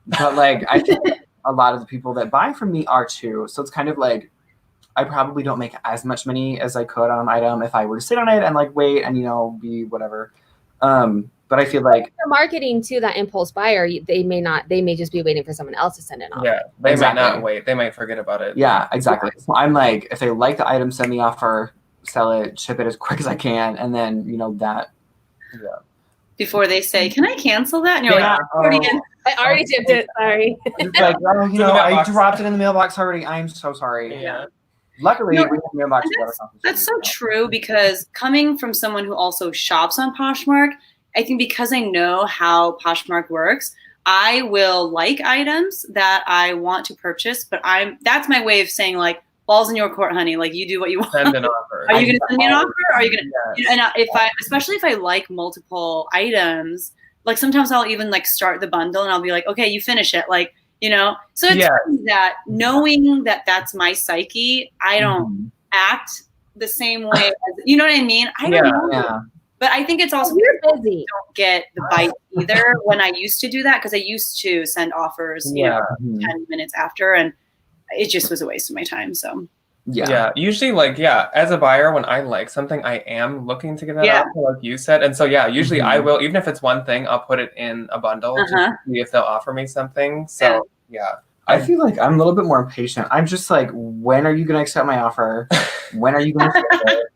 but like I think a lot of the people that buy from me are too. So it's kind of like I probably don't make as much money as I could on an item if I were to sit on it and like wait and, you know, be whatever. But I feel like
the marketing to that impulse buyer, they may just be waiting for someone else to send an offer.
Yeah, they might not wait. They might forget about it.
Yeah, exactly. So I'm like, if they like the item, send the offer, sell it, ship it as quick as I can, and then, you know, that. Yeah.
Before they say, can I cancel that? And you're like,
I already shipped it. Sorry.
It's like, oh, you know, I dropped it in the mailbox already. I'm so sorry.
Yeah.
Luckily, we have mailbox.
That's so true, because coming from someone who also shops on Poshmark, I think because I know how Poshmark works, I will like items that I want to purchase, but that's my way of saying like, balls in your court, honey. Like you do what you want.
Send an offer.
Are you going to send me an offer? Are you going to? And especially if I like multiple items, like sometimes I'll even like start the bundle and I'll be like, okay, you finish it. Like, you know, so it's that knowing that that's my psyche, I don't act the same way as, you know what I mean? I don't know.
Yeah.
But I think it's also
you're busy.
Don't get the bite either when I used to do that, because I used to send offers, you know, 10 minutes after, and it just was a waste of my time. So
usually like as a buyer, when I like something, I am looking to get that out, like you said, and so usually I will, even if it's one thing, I'll put it in a bundle to see if they'll offer me something. So
I feel like I'm a little bit more impatient. I'm just like, when are you going to accept my offer? When are you going to ship it?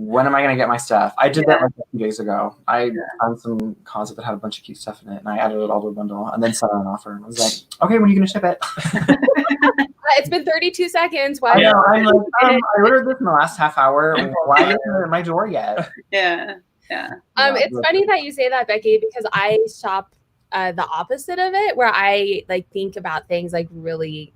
when am I gonna get my stuff? I did that like a few days ago. I found some closet that had a bunch of cute stuff in it, and I added it all to a bundle, and then set on an offer. And I was like, okay, when are you gonna ship it?
It's been 32 seconds. Why?
I know. I'm like, I ordered this in the last half hour. Why isn't it at my door yet?
Yeah.
It's funny that you say that, Becky, because I shop the opposite of it, where I like think about things like really,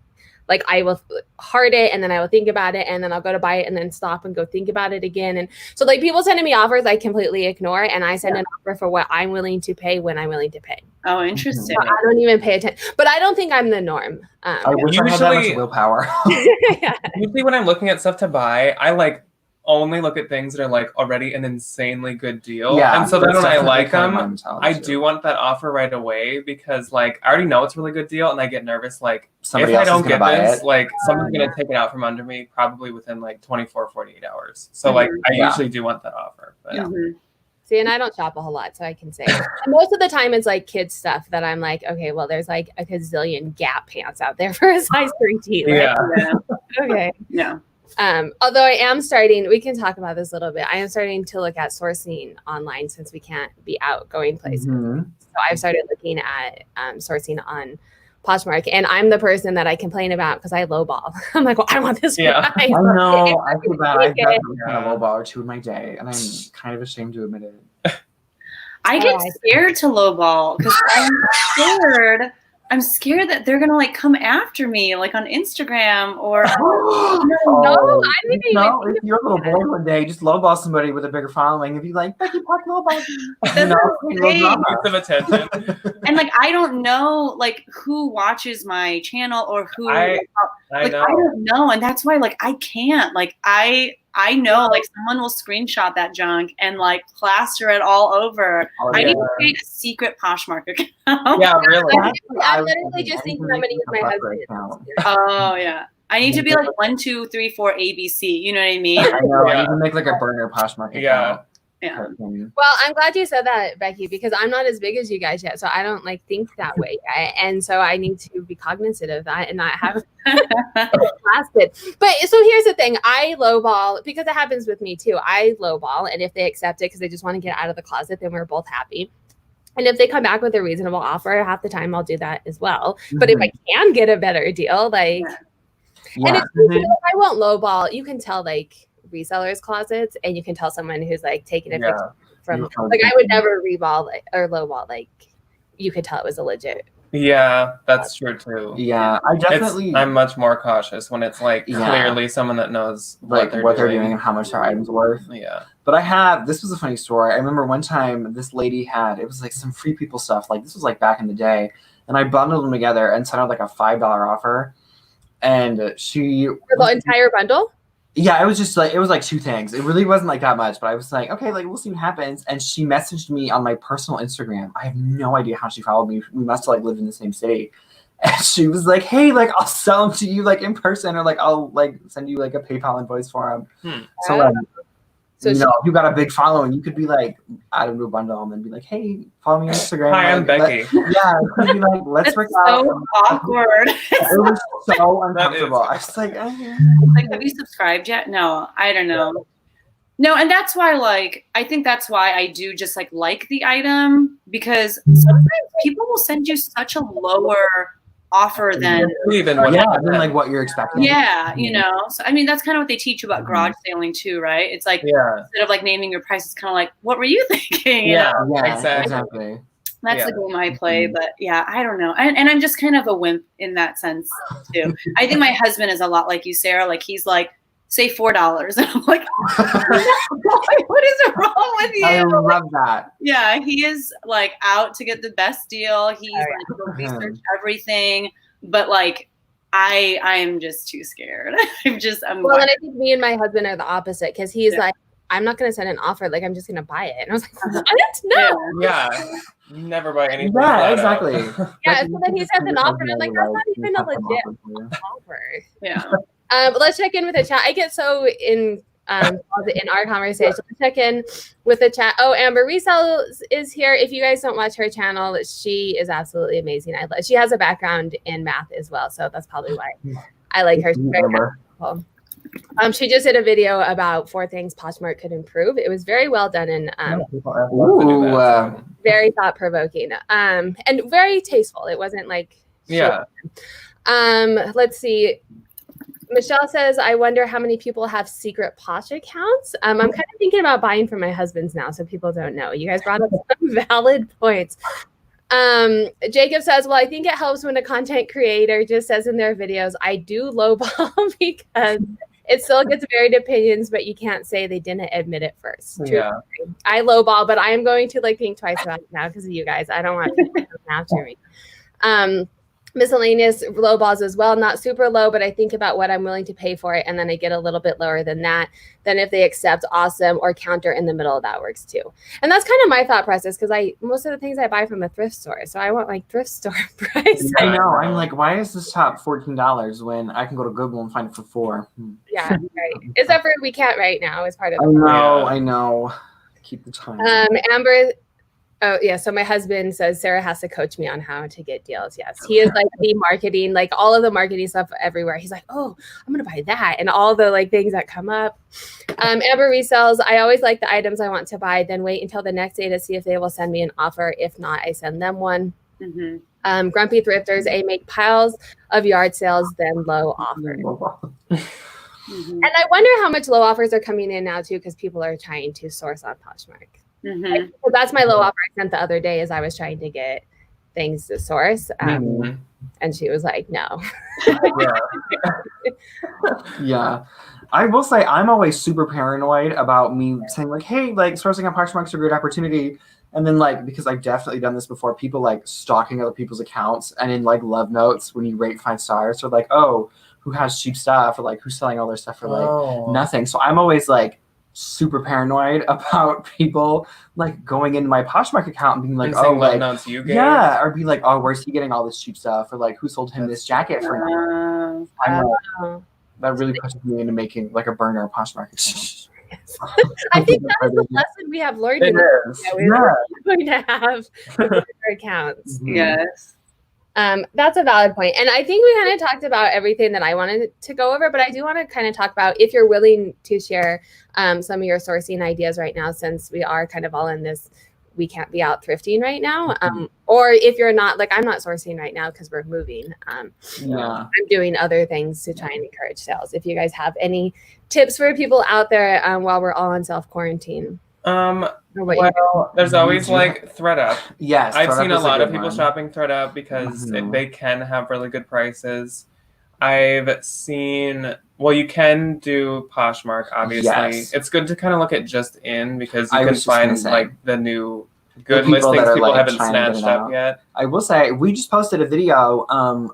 like I will heart it and then I will think about it and then I'll go to buy it and then stop and go think about it again. And so like people sending me offers I completely ignore, and I send an offer for what I'm willing to pay when I'm willing to pay.
Oh, interesting.
So I don't even pay attention, but I don't think I'm the norm.
I wish I had that much willpower.
Usually when I'm looking at stuff to buy, I like only look at things that are like already an insanely good deal.
Yeah,
and so then when I like them, I
too.
do want that offer right away, because like I already know it's a really good deal and I get nervous like
Somebody
if I
else
don't
is gonna
get
buy
this,
it.
like someone's gonna take it out from under me probably within like 24, 48 hours. So like I usually do want that offer. But
See, and I don't shop a whole lot, so I can say. And most of the time it's like kids stuff that I'm like, okay, well, there's like a gazillion Gap pants out there for a size 3T. Right? Okay.
Yeah.
Although I am starting, we can talk about this a little bit. I am starting to look at sourcing online since we can't be out going places. So I've started looking at sourcing on Poshmark, and I'm the person that I complain about because I lowball. I'm like, well, I want this price.
I know. I feel bad. I've got a lowball or two in my day, and I'm kind of ashamed to admit it.
I get scared to lowball because I'm scared that they're gonna like come after me like on Instagram or
I didn't even
if you're a little boy one day, just lowball somebody with a bigger following and be like, Becky Park lowball.
Of attention.
And like I don't know like who watches my channel or who I don't know, and that's why like I can't like I know like someone will screenshot that junk and like plaster it all over. I need to create a secret Poshmark account.
Yeah, really.
I'm literally just thinking I'm gonna use my husband's account.
Oh yeah. I need to be like 1, 2, 3, 4 ABC. You know what I mean?
I know. I need to make like a burner Poshmark account.
Yeah.
Well, I'm glad you said that, Becky, because I'm not as big as you guys yet, so I don't like think that way yet, and so I need to be cognizant of that and not have lasted. But so here's the thing: I lowball because it happens with me too. I lowball, and if they accept it because they just want to get out of the closet, then we're both happy. And if they come back with a reasonable offer, half the time I'll do that as well. But if I can get a better deal, like, and it's I won't lowball. You can tell like resellers closets, and you can tell someone who's like taking a picture from like I would never reball or lowball, like you could tell it was a legit.
Yeah, that's true too.
Yeah, I definitely.
I'm much more cautious when it's like clearly someone that knows
like what they're doing and how much their items are worth.
Yeah.
But this was a funny story. I remember one time this lady had, it was like some free people stuff. Like this was like back in the day, and I bundled them together and sent out like a $5 offer, and she
for the entire bundle.
Yeah, it was just like, it was like 2 things. It really wasn't like that much, but I was like, okay, like we'll see what happens. And she messaged me on my personal Instagram. I have no idea how she followed me. We must have like lived in the same city. And she was like, hey, like I'll sell them to you like in person, or like I'll like send you like a PayPal invoice for them. So like, so you know, if you got a big following, you could be like, add them to a bundle and then be like, hey, follow me on Instagram.
Hi, I'm Becky.
Could be like, let's work out.
So awkward.
It was so uncomfortable. I was like,
like, have you subscribed yet? No, I don't know. No, and that's why, like, I think that's why I do just like the item, because sometimes people will send you such a lower offer than
what you're expecting.
Yeah, you know. So I mean, that's kind of what they teach you about garage selling too, right? It's like instead of like naming your price, it's kind of like, what were you thinking? You know?
Exactly.
That's the game I play, but yeah, I don't know. And I'm just kind of a wimp in that sense too. I think my husband is a lot like you, Sarah. Like he's like, say $4, and I'm like, what is wrong with you?
I love that.
Yeah, he is like out to get the best deal. He's like will research everything, but like I am just too scared. I'm
well, and I think me and my husband are the opposite, because he's like, I'm not going to send an offer. Like, I'm just going to buy it. And I was like, what? No.
Yeah. Never buy anything.
Yeah, exactly.
Yeah. So then he sends an offer, and I'm like, that's not even a legit offer. Yeah. But let's check in with the chat. I get so in our conversation. Let's check in with the chat. Oh, Amber Resell is here. If you guys don't watch her channel, she is absolutely amazing. She has a background in math as well, so that's probably why I like her. She's very cool. She just did a video about 4 things Poshmark could improve. It was very well done and very thought provoking, and very tasteful. It wasn't like let's see. Michelle says, I wonder how many people have secret Posh accounts. I'm kind of thinking about buying for my husband's now, so people don't know. You guys brought up some valid points. Jacob says, well, I think it helps when a content creator just says in their videos, I do lowball because it still gets varied opinions, but you can't say they didn't admit it first.
Yeah.
I lowball, but I'm going to like think twice about it now because of you guys. I don't want people to come after me. Miscellaneous low balls as well, not super low, but I think about what I'm willing to pay for it, and then I get a little bit lower than that. Then if they accept, awesome, or counter in the middle, that works too. And that's kind of my thought process because most of the things I buy from a thrift store, so I want like thrift store price.
I know. I'm like, why is this top $14 when I can go to Google and find it for $4?
Yeah, right. Except for we can't right now as part of.
I know. Keep the time.
Amber. Oh, yeah. So my husband says Sarah has to coach me on how to get deals. Yes. He is like the marketing, like all of the marketing stuff everywhere. He's like, oh, I'm going to buy that. And all the like things that come up. Amber resells. I always like the items I want to buy, then wait until the next day to see if they will send me an offer. If not, I send them one.
Mm-hmm.
Grumpy thrifters, I make piles of yard sales, then low offers.
Mm-hmm.
And I wonder how much low offers are coming in now too, because people are trying to source on Poshmark.
Mm-hmm.
So that's my low offer I sent the other day as I was trying to get things to source. And she was like, no.
Yeah. I will say I'm always super paranoid about me saying like, hey, like sourcing on Poshmark is a great opportunity. And then like, because I've definitely done this before, people like stalking other people's accounts and in like love notes when you rate 5 stars. So like, oh, who has cheap stuff or like who's selling all their stuff for like nothing. So I'm always like, super paranoid about people like going into my Poshmark account and being like, oh, like,
notes you gave.
Yeah, or be like, oh, where's he getting all this cheap stuff? Or like, who sold him this jacket for him? That really pushes me into making like a burner Poshmark account.
I think that's the lesson we have learned. We're going to have accounts.
Yes.
That's a valid point. And I think we kind of talked about everything that I wanted to go over, but I do want to kind of talk about if you're willing to share some of your sourcing ideas right now, since we are kind of all in this, we can't be out thrifting right now. Or if you're not, like I'm not sourcing right now because we're moving. I'm doing other things to try and encourage sales. If you guys have any tips for people out there while we're all in self-quarantine.
Well, there's always like ThredUp.
Yes,
I've seen a lot of people shopping ThredUp because they can have really good prices. I've seen, well, you can do Poshmark, obviously.
Yes.
It's good to kind of look at just in because you can find like the new good
people
listings people
like,
haven't snatched up yet.
I will say, we just posted a video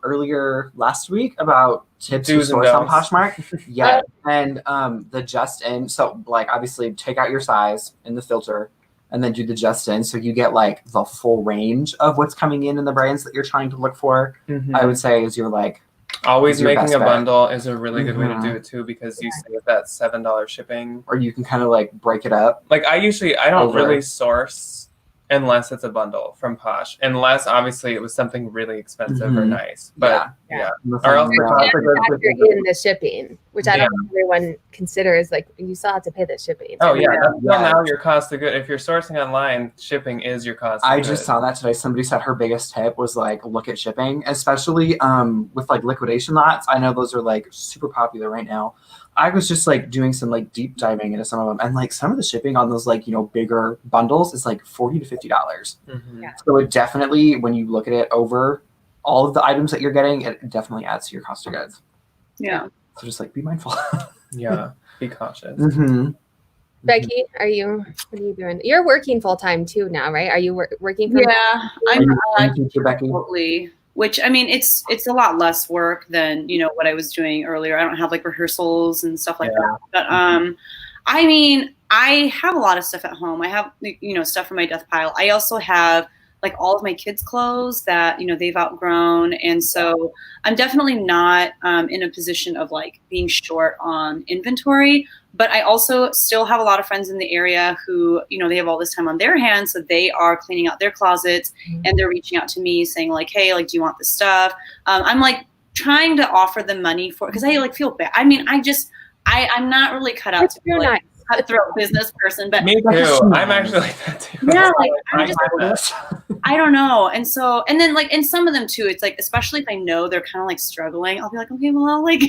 earlier last week about tips to source on Poshmark. Yeah. And the just in, so like obviously take out your size in the filter and then do the just in. So you get like the full range of what's coming in the brands that you're trying to look for. I would say is your like,
always making a bundle is a really good way to do it too, because you save that $7 shipping.
Or you can kind of like break it up.
Like I don't really source unless it's a bundle from Posh, unless obviously it was something really expensive or nice. But or else
in the shipping, which I don't think everyone considers. Like you still have to pay the shipping.
Oh yeah, now your cost of good. If you're sourcing online, shipping is your cost.
I just saw that today. Somebody said her biggest tip was like look at shipping, especially with like liquidation lots. I know those are like super popular right now. I was just like doing some like deep diving into some of them, and like some of the shipping on those like bigger bundles is like $40 to $50. So it definitely, when you look at it over all of the items that you're getting, it definitely adds to your cost of goods.
Yeah.
So just like be mindful.
Be cautious.
Becky, what are you doing? You're working full time too now, right? Are you working?
I'm remotely. Which, I mean, it's a lot less work than, what I was doing earlier. I don't have like rehearsals and stuff like that. But I mean, I have a lot of stuff at home. I have, stuff from my death pile. I also have like all of my kids' clothes that, they've outgrown. And so I'm definitely not in a position of like being short on inventory. But I also still have a lot of friends in the area who, they have all this time on their hands. So they are cleaning out their closets and they're reaching out to me saying like, hey, like, do you want this stuff? I'm like trying to offer them money for, because I like feel bad. I mean, I'm not really cut out to be like
nice.
cutthroat business person, but
Me too. I'm actually like that too.
yeah, like I'm
I
just
get that.
I don't know. And so, and then like in some of them too, it's like, especially if I know they're kind of like struggling, I'll be like, okay, well, I'll like,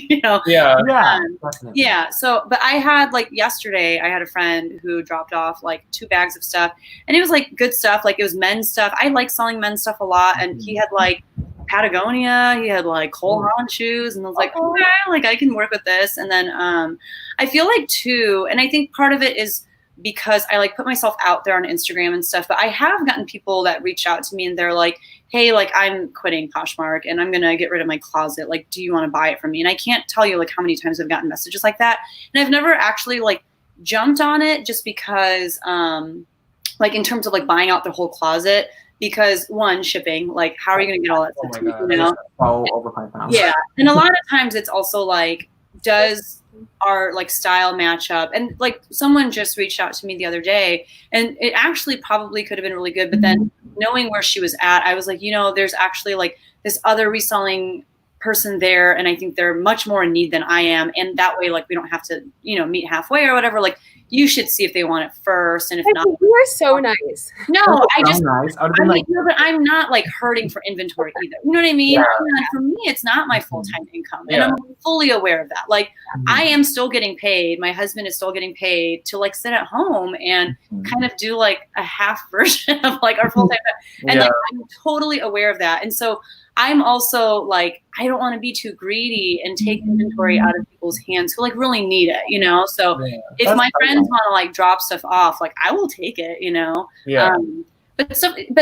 Yeah.
Definitely.
yeah. So, but I had like yesterday, I had a friend who dropped off like 2 bags of stuff, and it was like good stuff. Like it was men's stuff. I like selling men's stuff a lot. And he had like Patagonia, he had like Cole Haan shoes, and I was like, okay, like I can work with this. And then I feel like too, and I think part of it is because I like put myself out there on Instagram and stuff, but I have gotten people that reach out to me and they're like, hey, like I'm quitting Poshmark and I'm going to get rid of my closet. Like, do you want to buy it from me? And I can't tell you like how many times I've gotten messages like that. And I've never actually like jumped on it just because like in terms of like buying out the whole closet, because one, shipping, like how are you going to get all that stuff to me, you know?
Oh, over £5.
Yeah. And a lot of times it's also like, does our like style match up? And like someone just reached out to me the other day and it actually probably could have been really good, but then knowing where she was at, I was like, there's actually like this other reselling person there, and I think they're much more in need than I am, and that way like we don't have to meet halfway or whatever. Like you should see if they want it first, and if not,
You are so nice.
no, I just
nice. I would
I
have been
mean,
like,
no, but I'm not like hurting for inventory either. You know what I mean?
Yeah.
And for me, it's not my full-time income. And
Yeah.
I'm fully aware of that. Like I am still getting paid. My husband is still getting paid to like sit at home and kind of do like a half version of like our full-time. And like, I'm totally aware of that. And so I'm also like, I don't want to be too greedy and take inventory out of people's hands who like really need it, So if my friends want to like drop stuff off, like I will take it,
Yeah.
But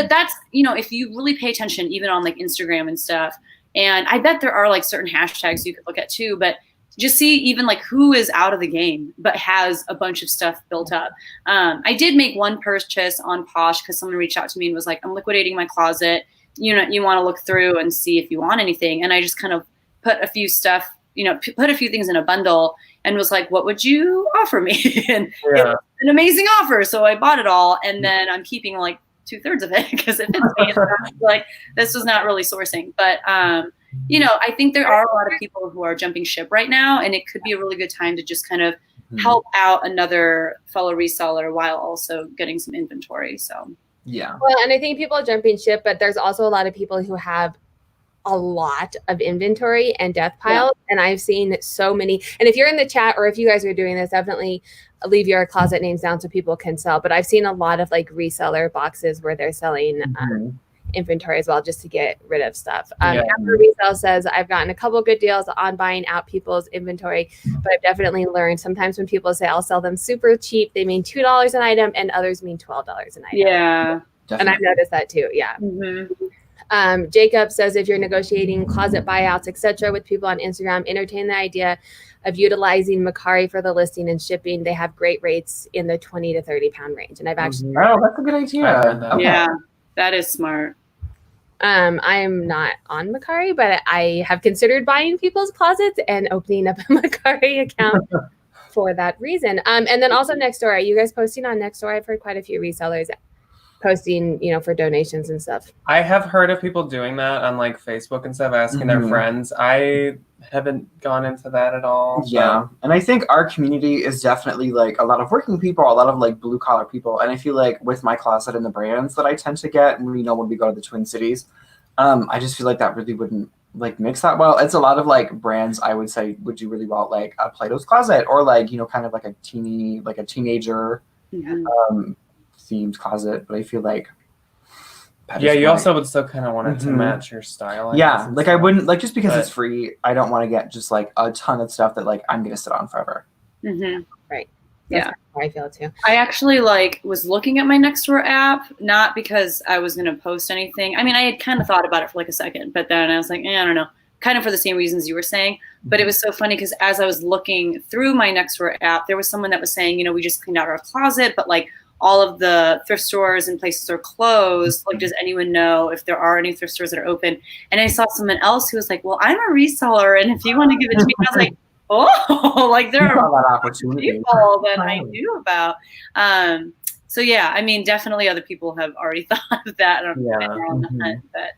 that's, if you really pay attention, even on like Instagram and stuff, and I bet there are like certain hashtags you could look at too, but just see even like who is out of the game, but has a bunch of stuff built up. I did make one purchase on Posh because someone reached out to me and was like, I'm liquidating my closet. You want to look through and see if you want anything. And I just kind of put a few stuff, put a few things in a bundle and was like, what would you offer me? And it was an amazing offer. So I bought it all. And then I'm keeping like 2/3 of it because it fits me. Like this was not really sourcing, but I think there are a lot of people who are jumping ship right now, and it could be a really good time to just kind of help out another fellow reseller while also getting some inventory. So.
Yeah.
Well, and I think people are jumping ship, but there's also a lot of people who have a lot of inventory and death piles. Yeah. And I've seen so many. And if you're in the chat or if you guys are doing this, definitely leave your closet names down so people can sell. But I've seen a lot of like reseller boxes where they're selling inventory as well, just to get rid of stuff. After Resell says, I've gotten a couple good deals on buying out people's inventory, but I've definitely learned sometimes when people say I'll sell them super cheap, they mean $2 an item and others mean $12 an item.
Yeah.
Definitely. And I've noticed that too. Yeah. Jacob says, if you're negotiating closet buyouts, etc., with people on Instagram, entertain the idea of utilizing Mercari for the listing and shipping. They have great rates in the 20 to 30 pound range. And I've actually
that's a good idea.
Okay.
Yeah, that is smart.
I am not on Mercari, but I have considered buying people's closets and opening up a Mercari account for that reason. And then also Nextdoor. Are you guys posting on Nextdoor? I've heard quite a few resellers posting, for donations and stuff.
I have heard of people doing that on like Facebook and stuff, asking their friends. I haven't gone into that at all.
Yeah. And I think our community is definitely like a lot of working people, a lot of like blue collar people. And I feel like with my closet and the brands that I tend to get, and when we go to the Twin Cities, I just feel like that really wouldn't like mix that well. It's a lot of like brands I would say would do really well, like a Plato's Closet or like, kind of like a teenager themed closet. But I feel like
you also would still kind of want it to match your style.
Like I wouldn't like just because it's free. I don't want to get just like a ton of stuff that like I'm gonna sit on forever.
Right.
That's
how I feel too.
I actually like was looking at my Nextdoor app, not because I was gonna post anything. I mean, I had kind of thought about it for like a second, but then I was like, I don't know. Kind of for the same reasons you were saying. But it was so funny because as I was looking through my Nextdoor app, there was someone that was saying, we just cleaned out our closet, but like all of the thrift stores and places are closed. Like, does anyone know if there are any thrift stores that are open? And I saw someone else who was like, well, I'm a reseller, and if you want to give it to me, I was like, oh, like there are people that I knew about. So yeah, I mean, definitely other people have already thought of that on the hunt, but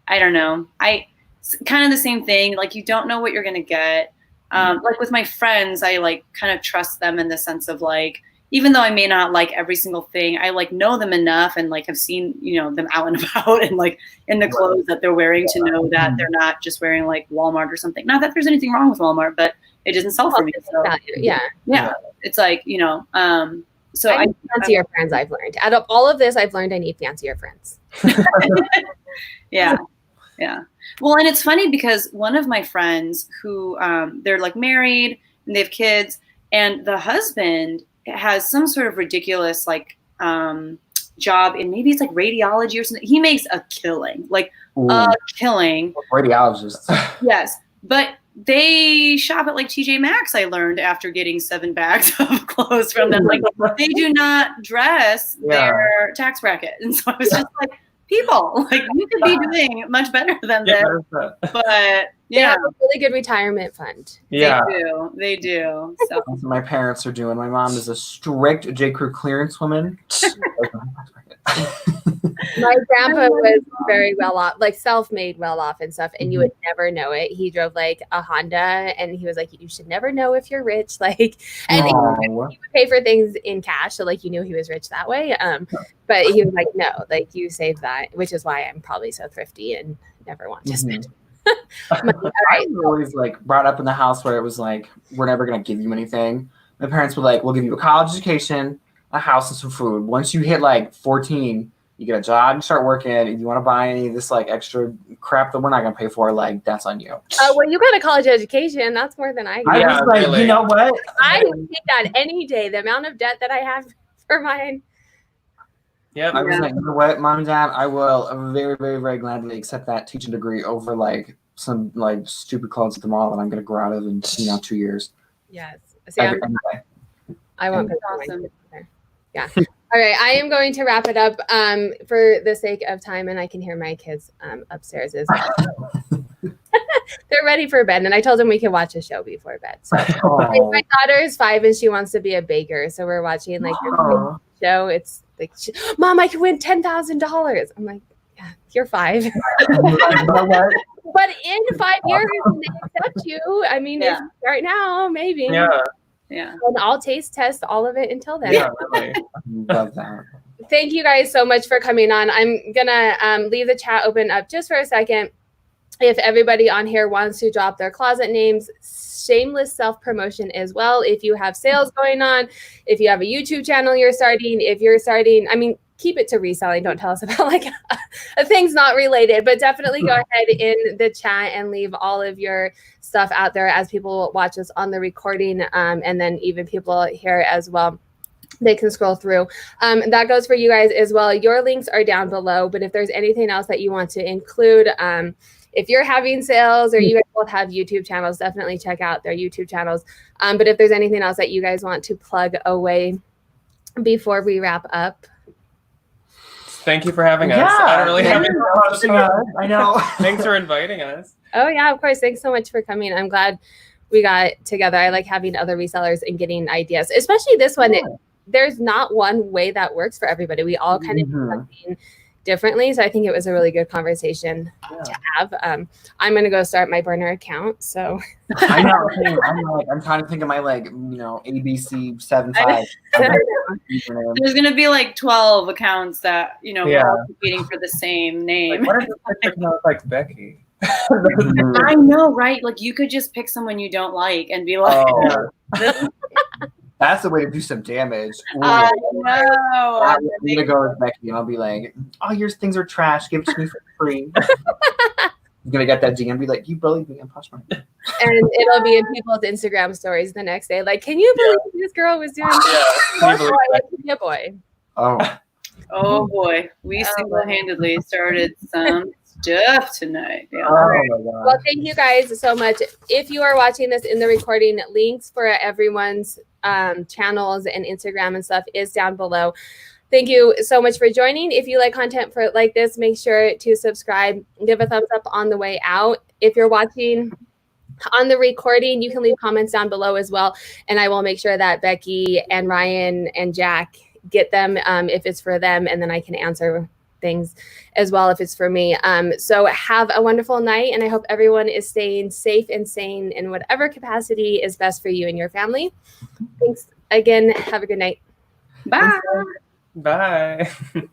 I don't know. It's kind of the same thing. Like, you don't know what you're going to get. Like with my friends, I like kind of trust them in the sense of like, even though I may not like every single thing, I like know them enough and like have seen, them out and about and like in the clothes that they're wearing to know that they're not just wearing like Walmart or something. Not that there's anything wrong with Walmart, but it doesn't sell for me. So,
yeah.
It's like, so
I need fancier friends, I've learned. Out of all of this, I've learned I need fancier friends.
Yeah. Well, and it's funny because one of my friends who they're like married and they have kids, and the husband has some sort of ridiculous like job in maybe it's like radiology or something. He makes a killing, like a killing.
Radiologist.
Yes, but they shop at like TJ Maxx. I learned after getting 7 bags of clothes from them. Like they do not dress their tax bracket, and so I was just like, people, like you could be doing much better than this. But
they have a really good retirement fund.
Yeah,
they do. So.
That's what my parents are doing. My mom is a strict J. Crew clearance woman.
My grandpa was very well off, like self-made well off and stuff, and you would never know it. He drove like a Honda, and he was like, you should never know if you're rich. Like, and he would pay for things in cash, so like you knew he was rich that way. But he was like, no, like you save that, which is why I'm probably so thrifty and never want to spend.
I was always like brought up in the house where it was like, we're never gonna give you anything. My parents were like, we'll give you a college education, a house, and some food. Once you hit like 14, you get a job, you start working. If you want to buy any of this like extra crap that we're not gonna pay for, like that's on you.
Well, you got a college education. That's more than I got.
I was like,
really.
You know what?
I would take that any day. The amount of debt that I have for mine.
Yep.
I was like, you know what, Mom and Dad, I will very, very, very gladly accept that teaching degree over like some like stupid clothes at the mall that I'm gonna grow out of in 2 years.
Yes. See, I won't.
Awesome.
Yeah. All right. I am going to wrap it up for the sake of time, and I can hear my kids upstairs as well. They're ready for bed, and I told them we can watch a show before bed. So my daughter is 5 and she wants to be a baker, so we're watching like a show. It's like, Mom, I could win $10,000. I'm like, yeah, you're 5. But in 5 years, they accept you. I mean, if right now, maybe.
Yeah.
And I'll taste test all of it until then.
Yeah, really.
Love that.
Thank you guys so much for coming on. I'm gonna leave the chat open up just for a second. If everybody on here wants to drop their closet names, shameless self-promotion as well. If you have sales going on, if you have a YouTube channel you're starting, if you're starting, I mean, keep it to reselling. Don't tell us about like things not related, but definitely go ahead in the chat and leave all of your stuff out there as people watch us on the recording, and then even people here as well. They can scroll through. That goes for you guys as well. Your links are down below, but if there's anything else that you want to include, if you're having sales or you guys both have YouTube channels, definitely check out their YouTube channels. But if there's anything else that you guys want to plug away before we wrap up.
Thank you for having us. I don't really have any
I know.
Thanks for inviting us.
Oh yeah, of course. Thanks so much for coming. I'm glad we got together. I like having other resellers and getting ideas, especially this one. There's not one way that works for everybody. We all kind of do something differently. So I think it was a really good conversation to have. I'm going to go start my burner account. So
I know. I'm trying to think of my like, ABC 75.
There's going to be like 12 accounts that, we're all competing for the same name.
Like, what if it's like Becky?
I know, right? Like you could just pick someone you don't like and be like,
that's the way to do some damage.
I know.
I'm gonna go with Becky and I'll be like, oh, your things are trash. Give it to me for free. I'm gonna get that DM and be like, you bullied me on Poshmark.
And it'll be in people's Instagram stories the next day. Like, can you believe this girl was doing a boy?
Oh boy. We single-handedly started some stuff tonight. Yeah.
Oh my God.
Well, thank you guys so much. If you are watching this in the recording, links for everyone's channels and Instagram and stuff is down below. Thank you so much for joining. If you like content like this, make sure to subscribe, give a thumbs up on the way out. If you're watching on the recording, you can leave comments down below as well. And I will make sure that Becky and Ryan and Jack get them if it's for them, and then I can answer things as well if it's for me. So have a wonderful night, and I hope everyone is staying safe and sane in whatever capacity is best for you and your family. Thanks again. Have a good night.
Bye.
Bye.